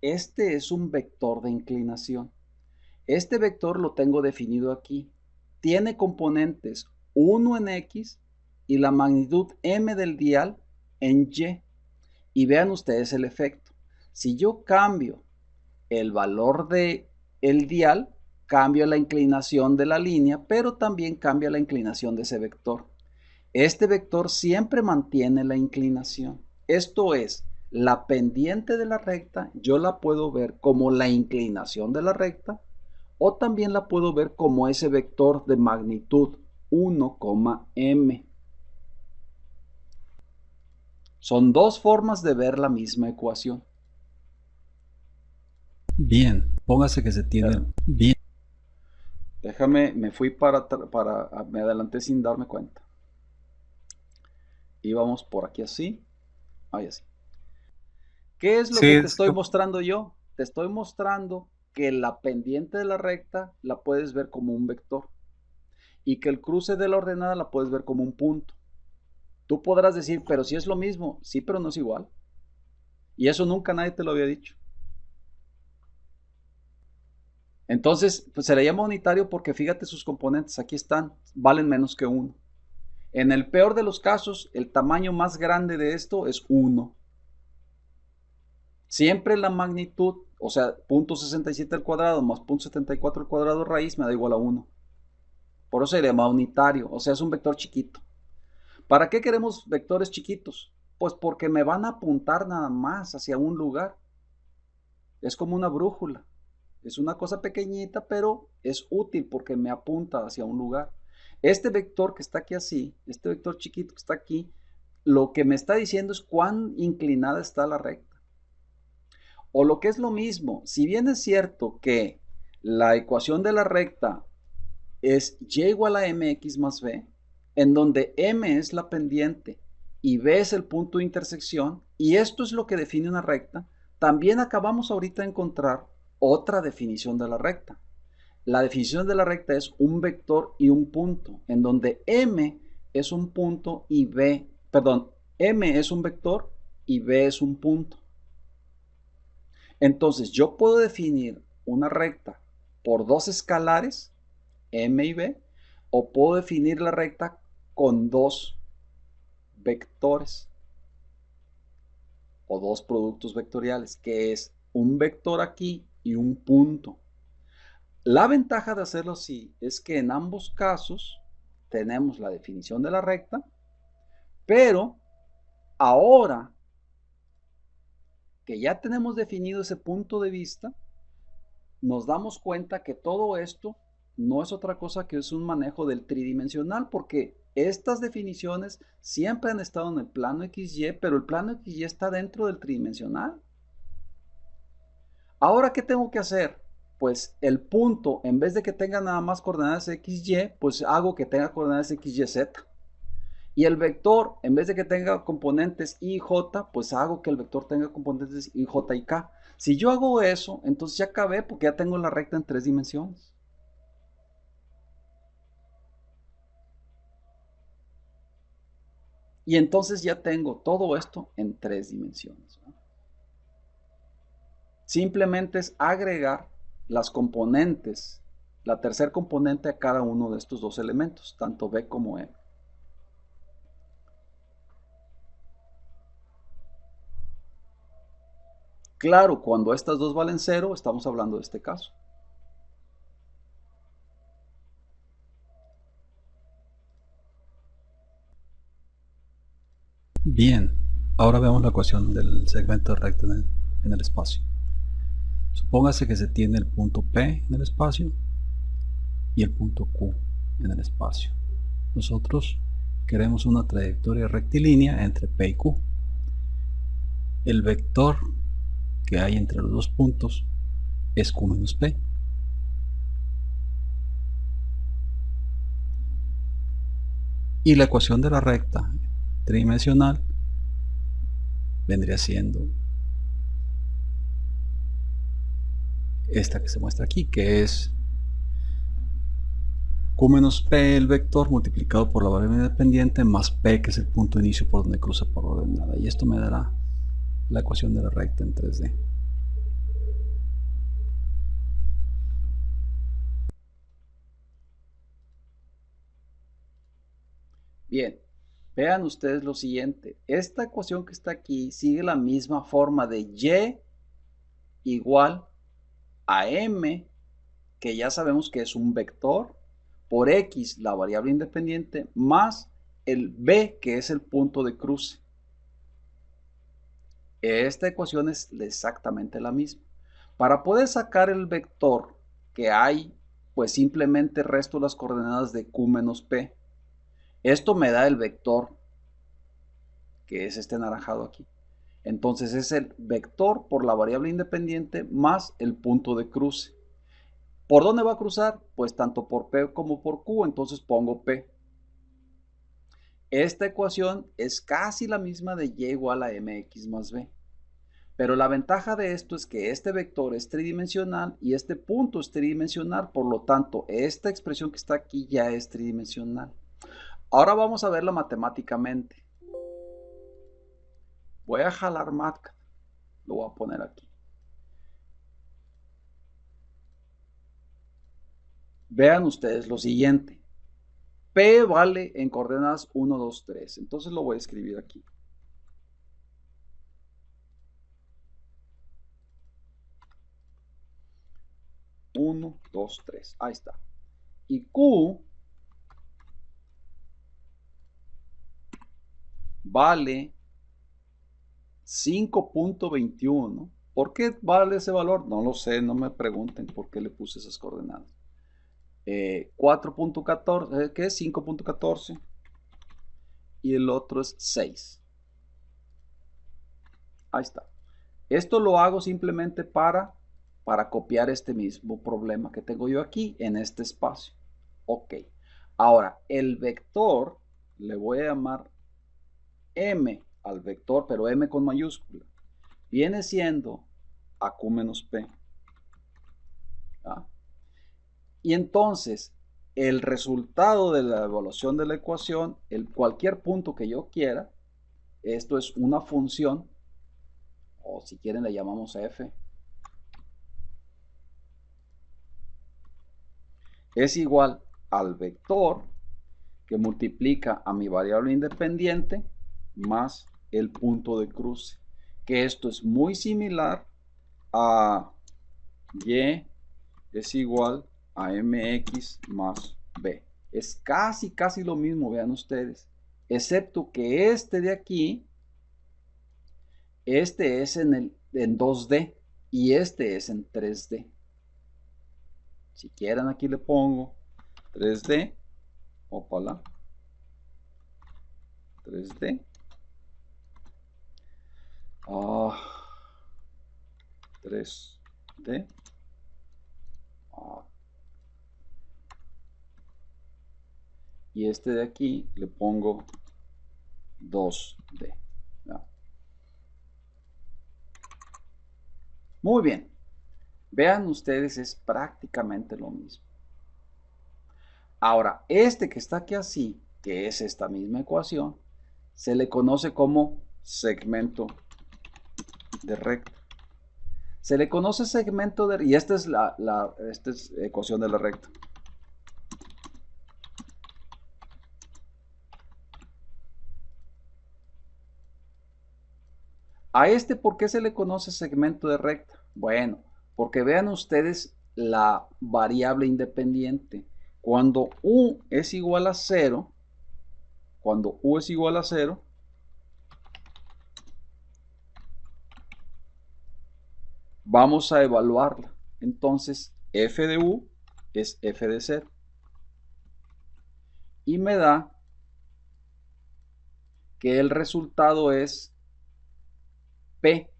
Este es un vector de inclinación. Este vector lo tengo definido aquí. Tiene componentes 1 en X y la magnitud M del dial en Y. Y vean ustedes el efecto. Si yo cambio el valor de el dial, cambia la inclinación de la línea, pero también cambia la inclinación de ese vector. Este vector siempre mantiene la inclinación. Esto es, la pendiente de la recta yo la puedo ver como la inclinación de la recta o también la puedo ver como ese vector de magnitud 1, m. Son dos formas de ver la misma ecuación. Bien, póngase que se tiene bien. Déjame, me fui me adelanté sin darme cuenta. Íbamos por aquí así, ahí así. ¿Qué es lo que te estoy mostrando yo? Te estoy mostrando que la pendiente de la recta la puedes ver como un vector y que el cruce de la ordenada la puedes ver como un punto. Tú podrás decir, pero si es lo mismo, sí, pero no es igual. Y eso nunca nadie te lo había dicho. Entonces, pues se le llama unitario porque fíjate sus componentes, aquí están, valen menos que 1. En el peor de los casos, el tamaño más grande de esto es 1. Siempre la magnitud, o sea, 0.67 al cuadrado más 0.74 al cuadrado raíz me da igual a 1. Por eso se le llama unitario, o sea, es un vector chiquito. ¿Para qué queremos vectores chiquitos? Pues porque me van a apuntar nada más hacia un lugar. Es como una brújula. Es una cosa pequeñita, pero es útil porque me apunta hacia un lugar. Este vector que está aquí así, este vector chiquito que está aquí, lo que me está diciendo es cuán inclinada está la recta. O lo que es lo mismo, si bien es cierto que la ecuación de la recta es y igual a mx más b, en donde m es la pendiente y b es el punto de intersección, y esto es lo que define una recta, también acabamos ahorita de encontrar otra definición de la recta. La definición de la recta es un vector y un punto, en donde m es un punto y m es un vector y b es un punto. Entonces yo puedo definir una recta por dos escalares, m y b, o puedo definir la recta con dos vectores o dos productos vectoriales, que es un vector aquí y un punto. La ventaja de hacerlo así es que en ambos casos tenemos la definición de la recta, pero ahora que ya tenemos definido ese punto de vista, nos damos cuenta que todo esto no es otra cosa que es un manejo del tridimensional, porque estas definiciones siempre han estado en el plano XY, pero el plano XY está dentro del tridimensional. Ahora, ¿qué tengo que hacer? Pues el punto, en vez de que tenga nada más coordenadas XY, pues hago que tenga coordenadas XYZ. Y el vector, en vez de que tenga componentes I y J, pues hago que el vector tenga componentes I, J y K. Si yo hago eso, entonces ya acabé porque ya tengo la recta en 3 dimensiones. Y entonces ya tengo todo esto en 3 dimensiones, ¿no? Simplemente es agregar las componentes, la tercer componente a cada uno de estos dos elementos, tanto B como E. Claro, cuando estas dos valen 0, estamos hablando de este caso. Bien, ahora veamos la ecuación del segmento recto en el espacio. Supóngase que se tiene el punto P en el espacio y el punto Q en el espacio. Nosotros queremos una trayectoria rectilínea entre P y Q. El vector que hay entre los dos puntos es Q menos P. Y la ecuación de la recta tridimensional vendría siendo esta que se muestra aquí, que es Q menos P, el vector, multiplicado por la variable independiente, más P, que es el punto de inicio por donde cruza por ordenada. Y esto me dará la ecuación de la recta en 3D. Bien, vean ustedes lo siguiente. Esta ecuación que está aquí sigue la misma forma de Y igual a M, que ya sabemos que es un vector, por X, la variable independiente, más el B, que es el punto de cruce. Esta ecuación es exactamente la misma. Para poder sacar el vector que hay, pues simplemente resto las coordenadas de Q menos P. Esto me da el vector, que es este anaranjado aquí. Entonces es el vector por la variable independiente más el punto de cruce. ¿Por dónde va a cruzar? Pues tanto por P como por Q, entonces pongo P. Esta ecuación es casi la misma de Y igual a mx más b. Pero la ventaja de esto es que este vector es tridimensional y este punto es tridimensional, por lo tanto, esta expresión que está aquí ya es tridimensional. Ahora vamos a verla matemáticamente. Voy a jalar MATLAB, lo voy a poner aquí. Vean ustedes lo siguiente. P vale en coordenadas 1, 2, 3. Entonces lo voy a escribir aquí. Uno, 2, 3. Ahí está. Y Q vale 5.21. ¿Por qué vale ese valor? No lo sé, no me pregunten por qué le puse esas coordenadas. 4.14, ¿qué es? 5.14. Y el otro es 6. Ahí está. Esto lo hago simplemente para copiar este mismo problema que tengo yo aquí en este espacio. Ok. Ahora, el vector le voy a llamar M al vector, pero M con mayúscula. Viene siendo AQ menos P. ¿Ah? Y entonces, el resultado de la evaluación de la ecuación, cualquier punto que yo quiera, esto es una función, o si quieren le llamamos f, es igual al vector que multiplica a mi variable independiente más el punto de cruce, que esto es muy similar a y es igual a mx más b. Es casi lo mismo, vean ustedes, excepto que este de aquí, este es en 2D y este es en 3D. Si quieren aquí le pongo 3D, ópala, 3D, 3D, y este de aquí le pongo 2D. ¿Ya? Muy bien, vean ustedes, es prácticamente lo mismo. Ahora, este que está aquí así, que es esta misma ecuación, se le conoce como segmento de recta. Se le conoce segmento de... Y esta es esta es ecuación de la recta. A este, ¿por qué se le conoce segmento de recta? Bueno, porque vean ustedes la variable independiente. Cuando U es igual a 0, vamos a evaluarla. Entonces, f de U es f de 0. Y me da que el resultado es P.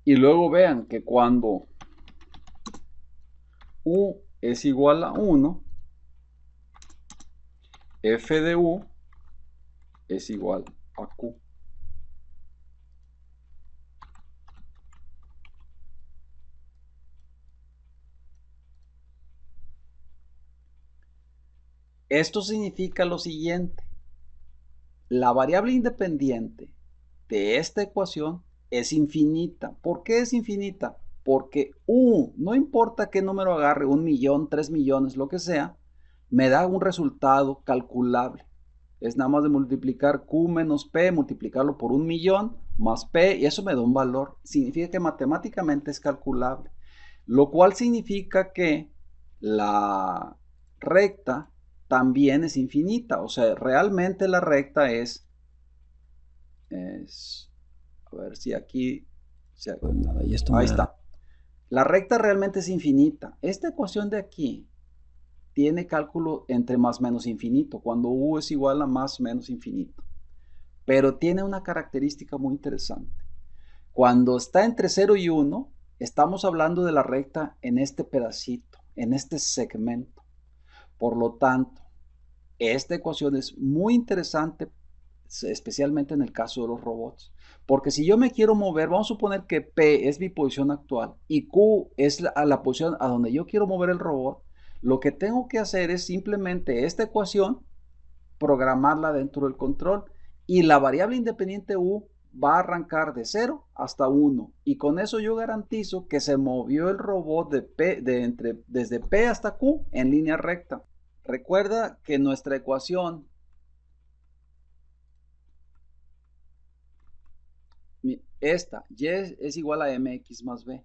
Y luego vean que cuando U es igual a 1, f de U es igual a Q. Esto significa lo siguiente. La variable independiente de esta ecuación es infinita. ¿Por qué es infinita? Porque U, no importa qué número agarre, 1.000.000, 3.000.000, lo que sea, me da un resultado calculable. Es nada más de multiplicar Q menos P, multiplicarlo por 1.000.000 más P, y eso me da un valor. Significa que matemáticamente es calculable. Lo cual significa que la recta también es infinita. O sea, realmente la recta es a ver si aquí... Pues nada, y esto ahí me da... está. La recta realmente es infinita. Esta ecuación de aquí tiene cálculo entre más menos infinito, cuando U es igual a más menos infinito. Pero tiene una característica muy interesante. Cuando está entre 0 y 1, estamos hablando de la recta en este pedacito, en este segmento. Por lo tanto, esta ecuación es muy interesante, especialmente en el caso de los robots. Porque si yo me quiero mover, vamos a suponer que P es mi posición actual y Q es la posición a donde yo quiero mover el robot, lo que tengo que hacer es simplemente esta ecuación, programarla dentro del control, y la variable independiente U va a arrancar de 0 hasta 1, y con eso yo garantizo que se movió el robot desde P hasta Q en línea recta. Recuerda que nuestra ecuación, esta, y es igual a mx más b.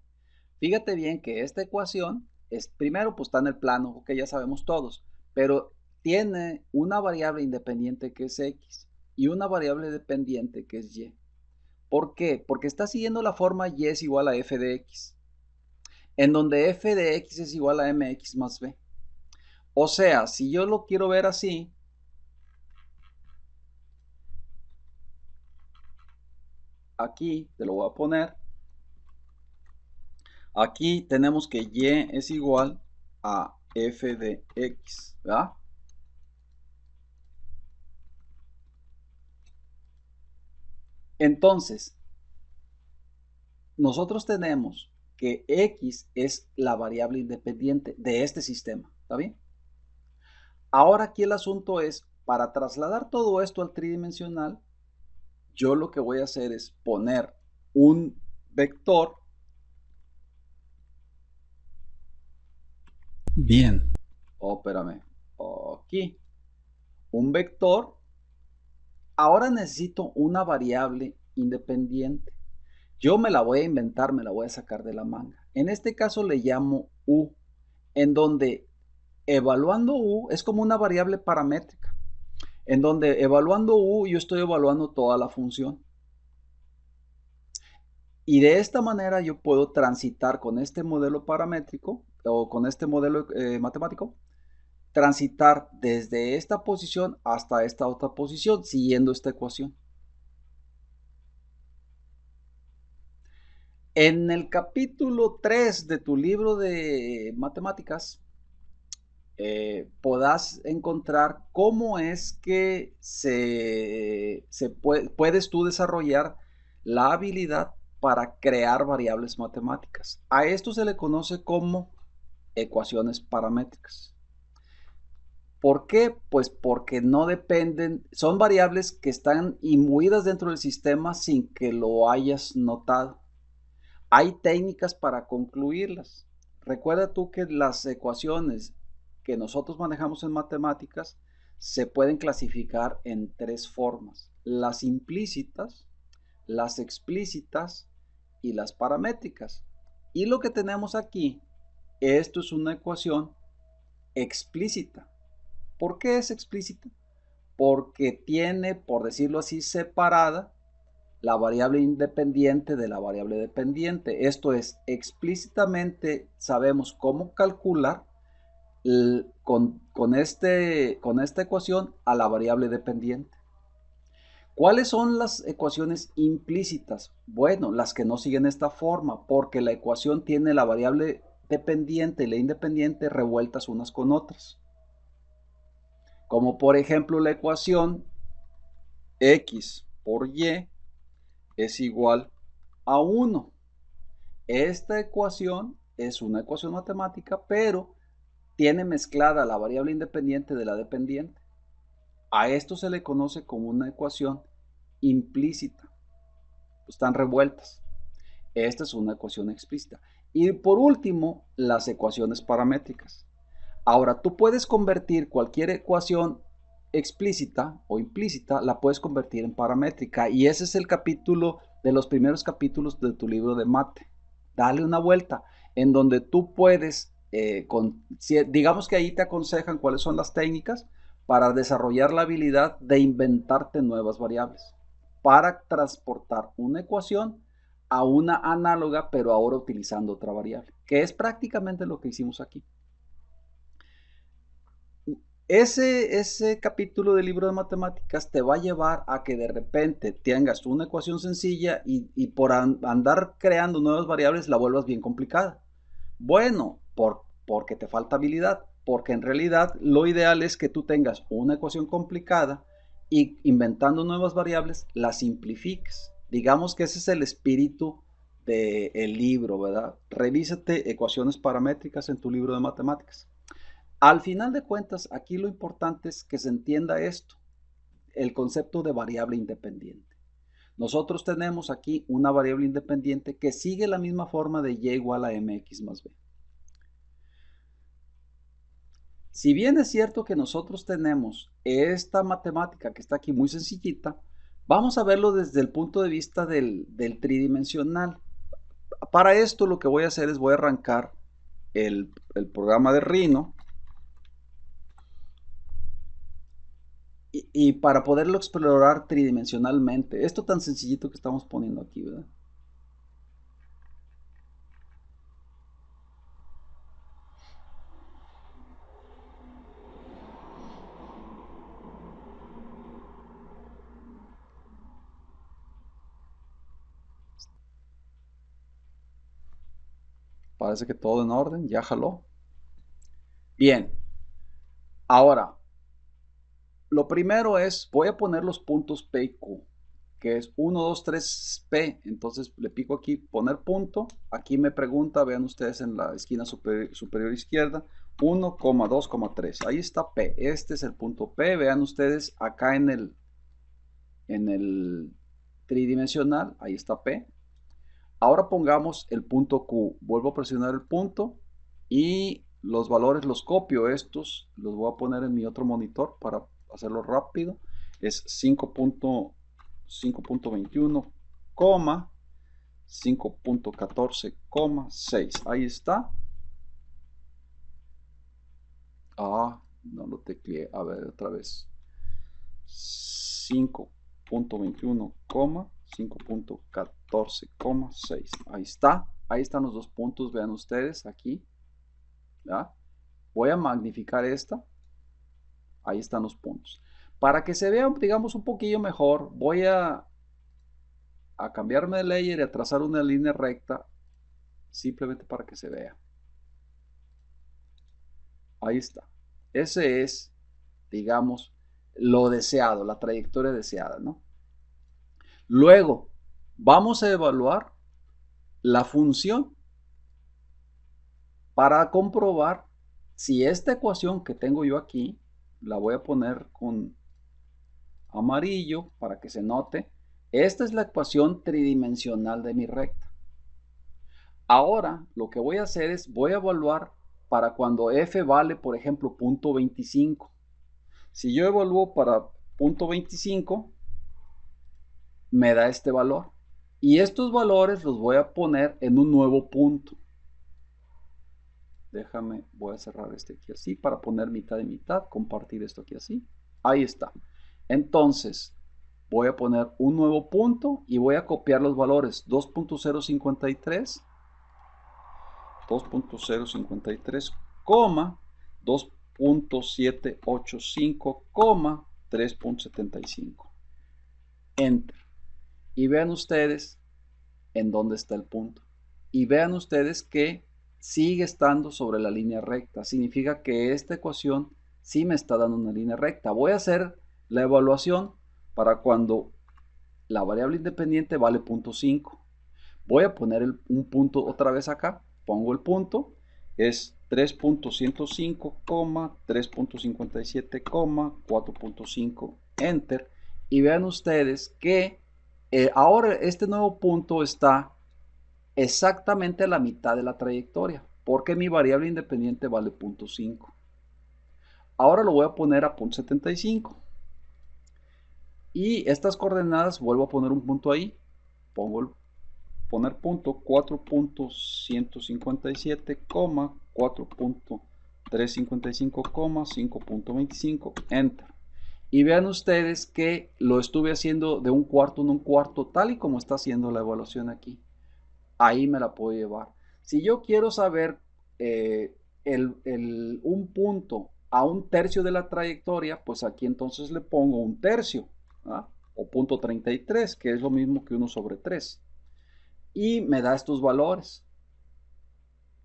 Fíjate bien que esta ecuación es, primero, pues está en el plano, que ya sabemos todos, pero tiene una variable independiente que es x y una variable dependiente que es y. ¿Por qué? Porque está siguiendo la forma y es igual a f de x, en donde f de x es igual a mx más b. O sea, si yo lo quiero ver así, aquí te lo voy a poner. Aquí tenemos que y es igual a f de x, ¿verdad? Entonces, nosotros tenemos que x es la variable independiente de este sistema, ¿está bien? Ahora aquí el asunto es, para trasladar todo esto al tridimensional, yo lo que voy a hacer es poner un vector. Bien. Oh, espérame. Aquí. Un vector. Ahora necesito una variable independiente. Yo me la voy a inventar, me la voy a sacar de la manga. En este caso le llamo U, en donde evaluando U es como una variable paramétrica, en donde evaluando U yo estoy evaluando toda la función. Y de esta manera yo puedo transitar con este modelo paramétrico o con este modelo matemático, transitar desde esta posición hasta esta otra posición siguiendo esta ecuación. En el capítulo 3 de tu libro de matemáticas, podás encontrar cómo es que puedes tú desarrollar la habilidad para crear variables matemáticas. A esto se le conoce como ecuaciones paramétricas. ¿Por qué? Pues porque no dependen, son variables que están imbuidas dentro del sistema sin que lo hayas notado. Hay técnicas para concluirlas. Recuerda tú que las ecuaciones que nosotros manejamos en matemáticas se pueden clasificar en tres formas: las implícitas, las explícitas y las paramétricas. Y lo que tenemos aquí, esto es una ecuación explícita. ¿Por qué es explícita? Porque tiene, por decirlo así, separada la variable independiente de la variable dependiente. Esto es, explícitamente sabemos cómo calcular con esta ecuación a la variable dependiente. ¿Cuáles son las ecuaciones implícitas? Bueno, las que no siguen esta forma, porque la ecuación tiene la variable dependiente y la independiente revueltas unas con otras. Como por ejemplo la ecuación x por y es igual a 1. Esta ecuación es una ecuación matemática, pero tiene mezclada la variable independiente de la dependiente. A esto se le conoce como una ecuación implícita. Están revueltas. Esta es una ecuación explícita. Y por último, las ecuaciones paramétricas. Ahora, tú puedes convertir cualquier ecuación explícita o implícita, la puedes convertir en paramétrica. Y ese es el capítulo de los primeros capítulos de tu libro de mate. Dale una vuelta en donde tú puedes, digamos que ahí te aconsejan cuáles son las técnicas para desarrollar la habilidad de inventarte nuevas variables, para transportar una ecuación a una análoga, pero ahora utilizando otra variable, que es prácticamente lo que hicimos aquí. Ese capítulo del libro de matemáticas te va a llevar a que de repente tengas una ecuación sencilla y por andar creando nuevas variables la vuelvas bien complicada. Bueno, porque te falta habilidad, porque en realidad lo ideal es que tú tengas una ecuación complicada y inventando nuevas variables la simplifiques. Digamos que ese es el espíritu del libro, ¿verdad? Revísate ecuaciones paramétricas en tu libro de matemáticas. Al final de cuentas, aquí lo importante es que se entienda esto, el concepto de variable independiente. Nosotros tenemos aquí una variable independiente que sigue la misma forma de y igual a mx más b. Si bien es cierto que nosotros tenemos esta matemática que está aquí muy sencillita, vamos a verlo desde el punto de vista del tridimensional. Para esto lo que voy a hacer es voy a arrancar el programa de Rhino. Y para poderlo explorar tridimensionalmente, esto tan sencillito que estamos poniendo aquí, ¿verdad? Parece que todo en orden, ya jaló. Bien, ahora, lo primero es, voy a poner los puntos P y Q, que es 1, 2, 3, P. Entonces le pico aquí, poner punto. Aquí me pregunta, vean ustedes en la esquina superior izquierda, 1, 2, 3. Ahí está P. Este es el punto P. Vean ustedes acá en el tridimensional, ahí está P. Ahora pongamos el punto Q. Vuelvo a presionar el punto y los valores los copio. Estos los voy a poner en mi otro monitor para hacerlo rápido. Es 5.21, 5.14,6. Ahí está. Ah, no lo tecleé. A ver, otra vez. 5.21, 5.14,6. Ahí está. Ahí están los dos puntos. Vean ustedes aquí. ¿Ya? Voy a magnificar esta. Ahí están los puntos. Para que se vea, digamos, un poquillo mejor, voy a cambiarme de layer y a trazar una línea recta, simplemente para que se vea. Ahí está. Ese es, digamos, lo deseado, la trayectoria deseada, ¿no? Luego, vamos a evaluar la función para comprobar si esta ecuación que tengo yo aquí, la voy a poner con amarillo para que se note, esta es la ecuación tridimensional de mi recta. Ahora lo que voy a hacer es, voy a evaluar para cuando f vale, por ejemplo, 0.25. Si yo evalúo para 0.25, me da este valor. Y estos valores los voy a poner en un nuevo punto. Déjame, voy a cerrar este aquí así para poner mitad y mitad, compartir esto aquí así. Ahí está. Entonces, voy a poner un nuevo punto y voy a copiar los valores 2.053, 2.053, 2.785, 3.75. Enter. Y vean ustedes en dónde está el punto. Y vean ustedes que sigue estando sobre la línea recta. Significa que esta ecuación sí me está dando una línea recta. Voy a hacer la evaluación para cuando la variable independiente vale 0.5. Voy a poner un punto otra vez acá. Pongo el punto. Es 3.105, 3.57, 4.5. Enter. Y vean ustedes que ahora este nuevo punto está exactamente a la mitad de la trayectoria, porque mi variable independiente vale 0.5. Ahora lo voy a poner a 0.75. Y estas coordenadas, vuelvo a poner un punto ahí. Poner punto 4.157, 4.355, 5.25, enter. Y vean ustedes que lo estuve haciendo de un cuarto en un cuarto, tal y como está haciendo la evaluación aquí. Ahí me la puedo llevar. Si yo quiero saber un punto a un tercio de la trayectoria, pues aquí entonces le pongo un tercio, ¿ah? O 0.33, que es lo mismo que 1/3. Y me da estos valores.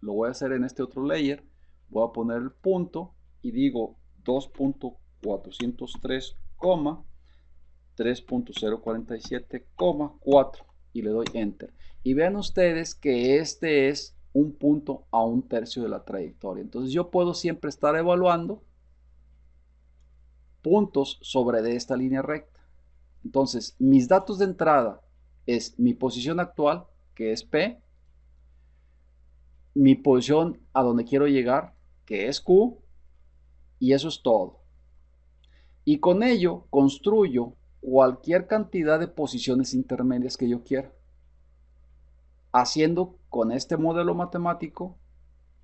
Lo voy a hacer en este otro layer. Voy a poner el punto y digo 2.403, 3.047, 4 y le doy enter. Y vean ustedes que este es un punto a un tercio de la trayectoria. Entonces yo puedo siempre estar evaluando puntos sobre de esta línea recta. Entonces mis datos de entrada es mi posición actual, que es P, mi posición a donde quiero llegar, que es Q, y eso es todo. Y con ello construyo cualquier cantidad de posiciones intermedias que yo quiera, haciendo con este modelo matemático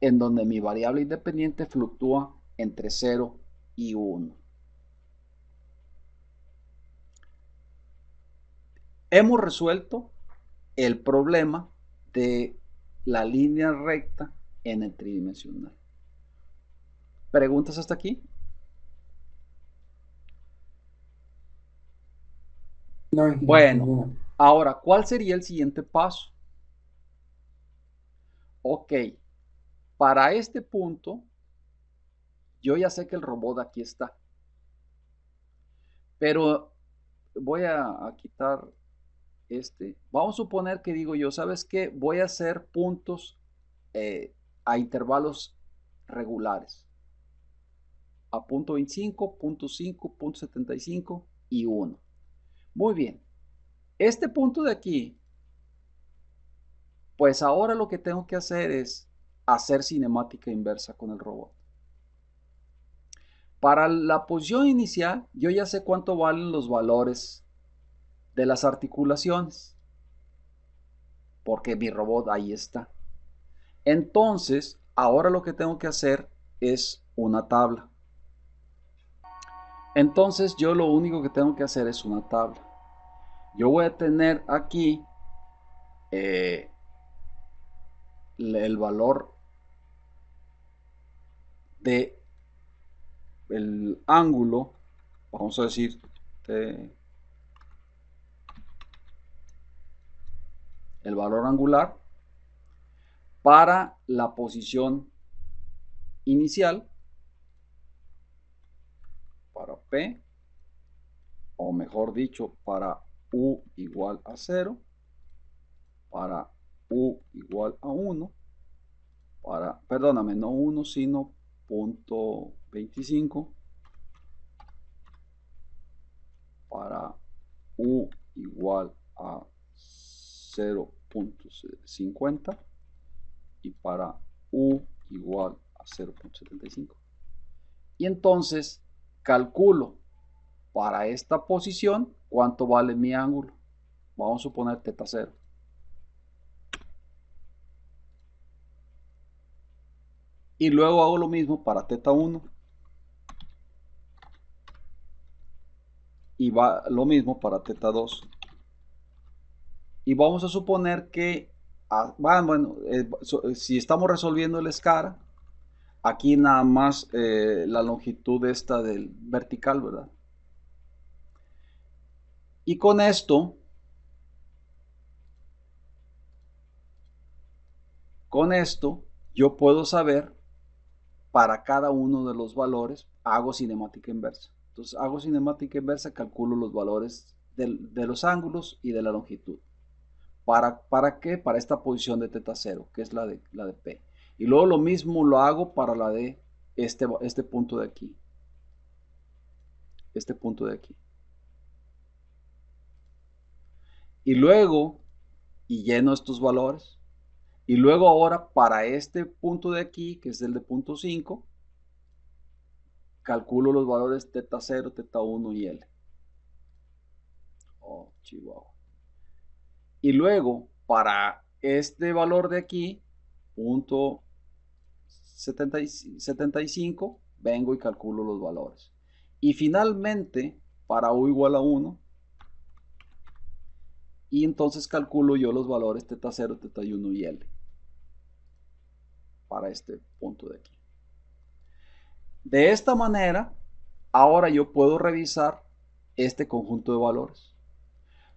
en donde mi variable independiente fluctúa entre 0 y 1. Hemos resuelto el problema de la línea recta en el tridimensional. ¿Preguntas hasta aquí? No, bueno, ahora, ¿cuál sería el siguiente paso? Ok, para este punto, yo ya sé que el robot aquí está. Pero voy a quitar este. Vamos a suponer que digo yo, ¿sabes qué? Voy a hacer puntos a intervalos regulares. A 0.25, 0.5, 0.75 y 1. Muy bien. Este punto de aquí, pues ahora lo que tengo que hacer es hacer cinemática inversa con el robot. Para la posición inicial, yo ya sé cuánto valen los valores de las articulaciones, porque mi robot ahí está. Entonces, ahora lo que tengo que hacer es una tabla. Entonces, yo lo único que tengo que hacer es una tabla. Yo voy a tener aquí el valor de el ángulo, vamos a decir el valor angular para la posición inicial P, o mejor dicho, para U igual a 0, para U igual a 1, para, perdóname, no 1, sino 0.25, para U igual a 0.50 y para U igual a 0.75. Y entonces calculo para esta posición cuánto vale mi ángulo. Vamos a suponer θ 0. Y luego hago lo mismo para θ 1. Y va lo mismo para θ 2. Y vamos a suponer que, si estamos resolviendo el escara, aquí nada más la longitud esta del vertical, ¿verdad? Y con esto yo puedo saber para cada uno de los valores, hago cinemática inversa. Entonces hago cinemática inversa, calculo los valores de los ángulos y de la longitud. ¿Para qué? Para esta posición de θ 0, que es la de P. Y luego lo mismo lo hago para la de este punto de aquí. Este punto de aquí. Y luego, y lleno estos valores. Y luego ahora para este punto de aquí, que es el de punto 5, calculo los valores θ 0, θ 1 y L. Oh, chihuahua. Y luego, para este valor de aquí, punto 75, vengo y calculo los valores. Y finalmente, para U igual a 1, y entonces calculo yo los valores θ 0, θ 1 y L. Para este punto de aquí. De esta manera, ahora yo puedo revisar este conjunto de valores.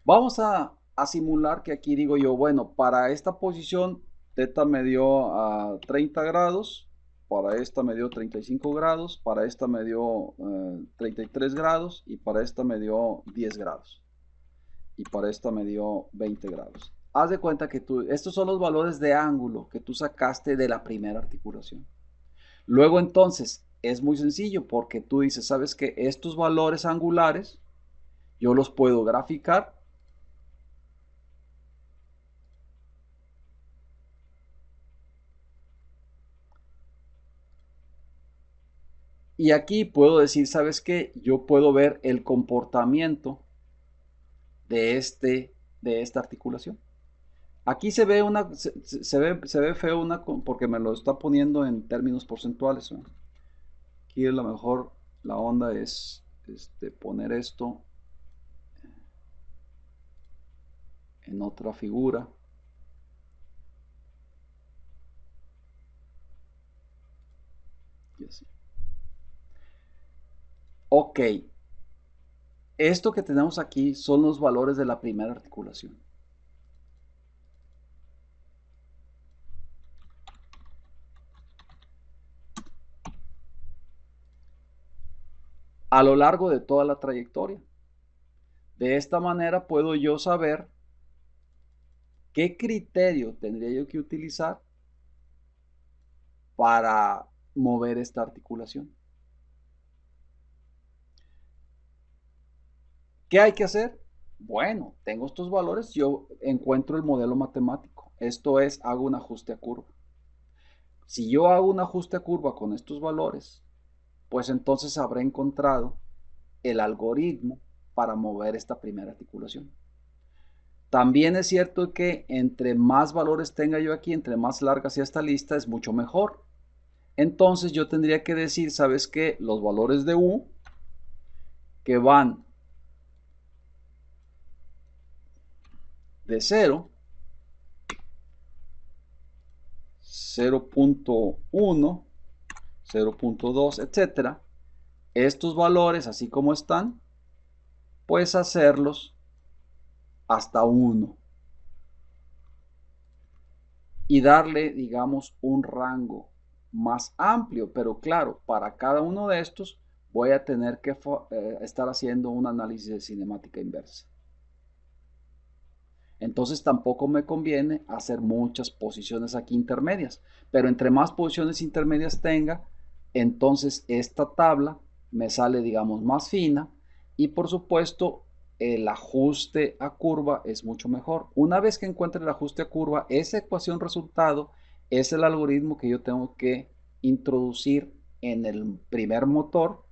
Vamos a simular que aquí digo yo, bueno, para esta posición θ me dio a 30 grados, para esta me dio 35 grados, para esta me dio 33 grados y para esta me dio 10 grados y para esta me dio 20 grados. Haz de cuenta que estos son los valores de ángulo que tú sacaste de la primera articulación. Luego entonces es muy sencillo porque tú dices, ¿sabes qué? Estos valores angulares yo los puedo graficar. Y aquí puedo decir, ¿sabes qué? Yo puedo ver el comportamiento de esta articulación. Aquí se ve feo porque me lo está poniendo en términos porcentuales, ¿no? Aquí a lo mejor la onda es poner esto en otra figura. Y así. Ok. Esto que tenemos aquí son los valores de la primera articulación. A lo largo de toda la trayectoria. De esta manera puedo yo saber qué criterio tendría yo que utilizar para mover esta articulación. ¿Qué hay que hacer? Bueno, tengo estos valores, yo encuentro el modelo matemático. Esto es, hago un ajuste a curva. Si yo hago un ajuste a curva con estos valores, pues entonces habré encontrado el algoritmo para mover esta primera articulación. También es cierto que entre más valores tenga yo aquí, entre más larga sea esta lista, es mucho mejor. Entonces yo tendría que decir, ¿sabes qué? Los valores de U que van de 0, 0.1, 0.2, etcétera. Estos valores, así como están, puedes hacerlos hasta 1 y darle, digamos, un rango más amplio, pero claro, para cada uno de estos voy a tener que estar haciendo un análisis de cinemática inversa. Entonces tampoco me conviene hacer muchas posiciones aquí intermedias, pero entre más posiciones intermedias tenga, entonces esta tabla me sale, digamos, más fina y por supuesto el ajuste a curva es mucho mejor. Una vez que encuentre el ajuste a curva, esa ecuación resultado es el algoritmo que yo tengo que introducir en el primer motor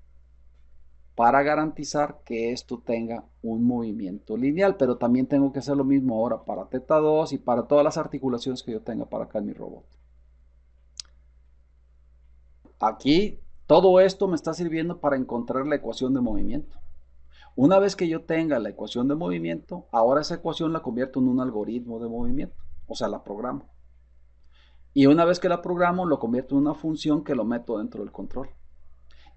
para garantizar que esto tenga un movimiento lineal, pero también tengo que hacer lo mismo ahora para teta 2 y para todas las articulaciones que yo tenga para acá en mi robot. Aquí todo esto me está sirviendo para encontrar la ecuación de movimiento. Una vez que yo tenga la ecuación de movimiento, ahora esa ecuación la convierto en un algoritmo de movimiento, o sea, la programo. Y una vez que la programo, lo convierto en una función que lo meto dentro del control.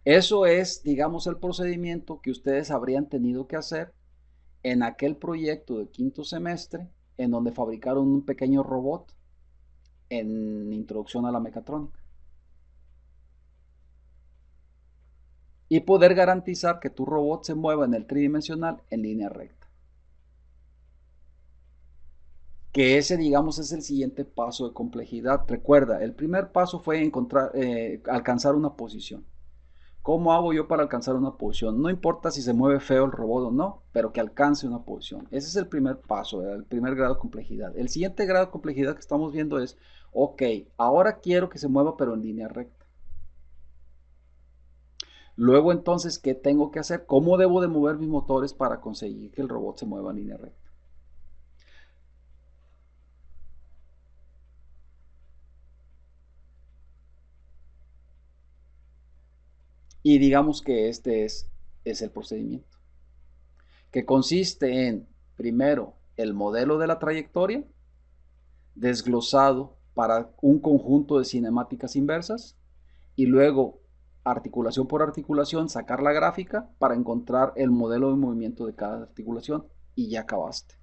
Eso es, digamos, el procedimiento que ustedes habrían tenido que hacer en aquel proyecto de quinto semestre en donde fabricaron un pequeño robot en introducción a la mecatrónica. Y poder garantizar que tu robot se mueva en el tridimensional en línea recta. Que ese, digamos, es el siguiente paso de complejidad. Recuerda, el primer paso fue alcanzar una posición. ¿Cómo hago yo para alcanzar una posición? No importa si se mueve feo el robot o no, pero que alcance una posición. Ese es el primer paso, el primer grado de complejidad. El siguiente grado de complejidad que estamos viendo es, ok, ahora quiero que se mueva pero en línea recta. Luego entonces, ¿qué tengo que hacer? ¿Cómo debo de mover mis motores para conseguir que el robot se mueva en línea recta? Y digamos que este es el procedimiento, que consiste en, primero, el modelo de la trayectoria, desglosado para un conjunto de cinemáticas inversas, y luego, articulación por articulación, sacar la gráfica para encontrar el modelo de movimiento de cada articulación, y ya acabaste.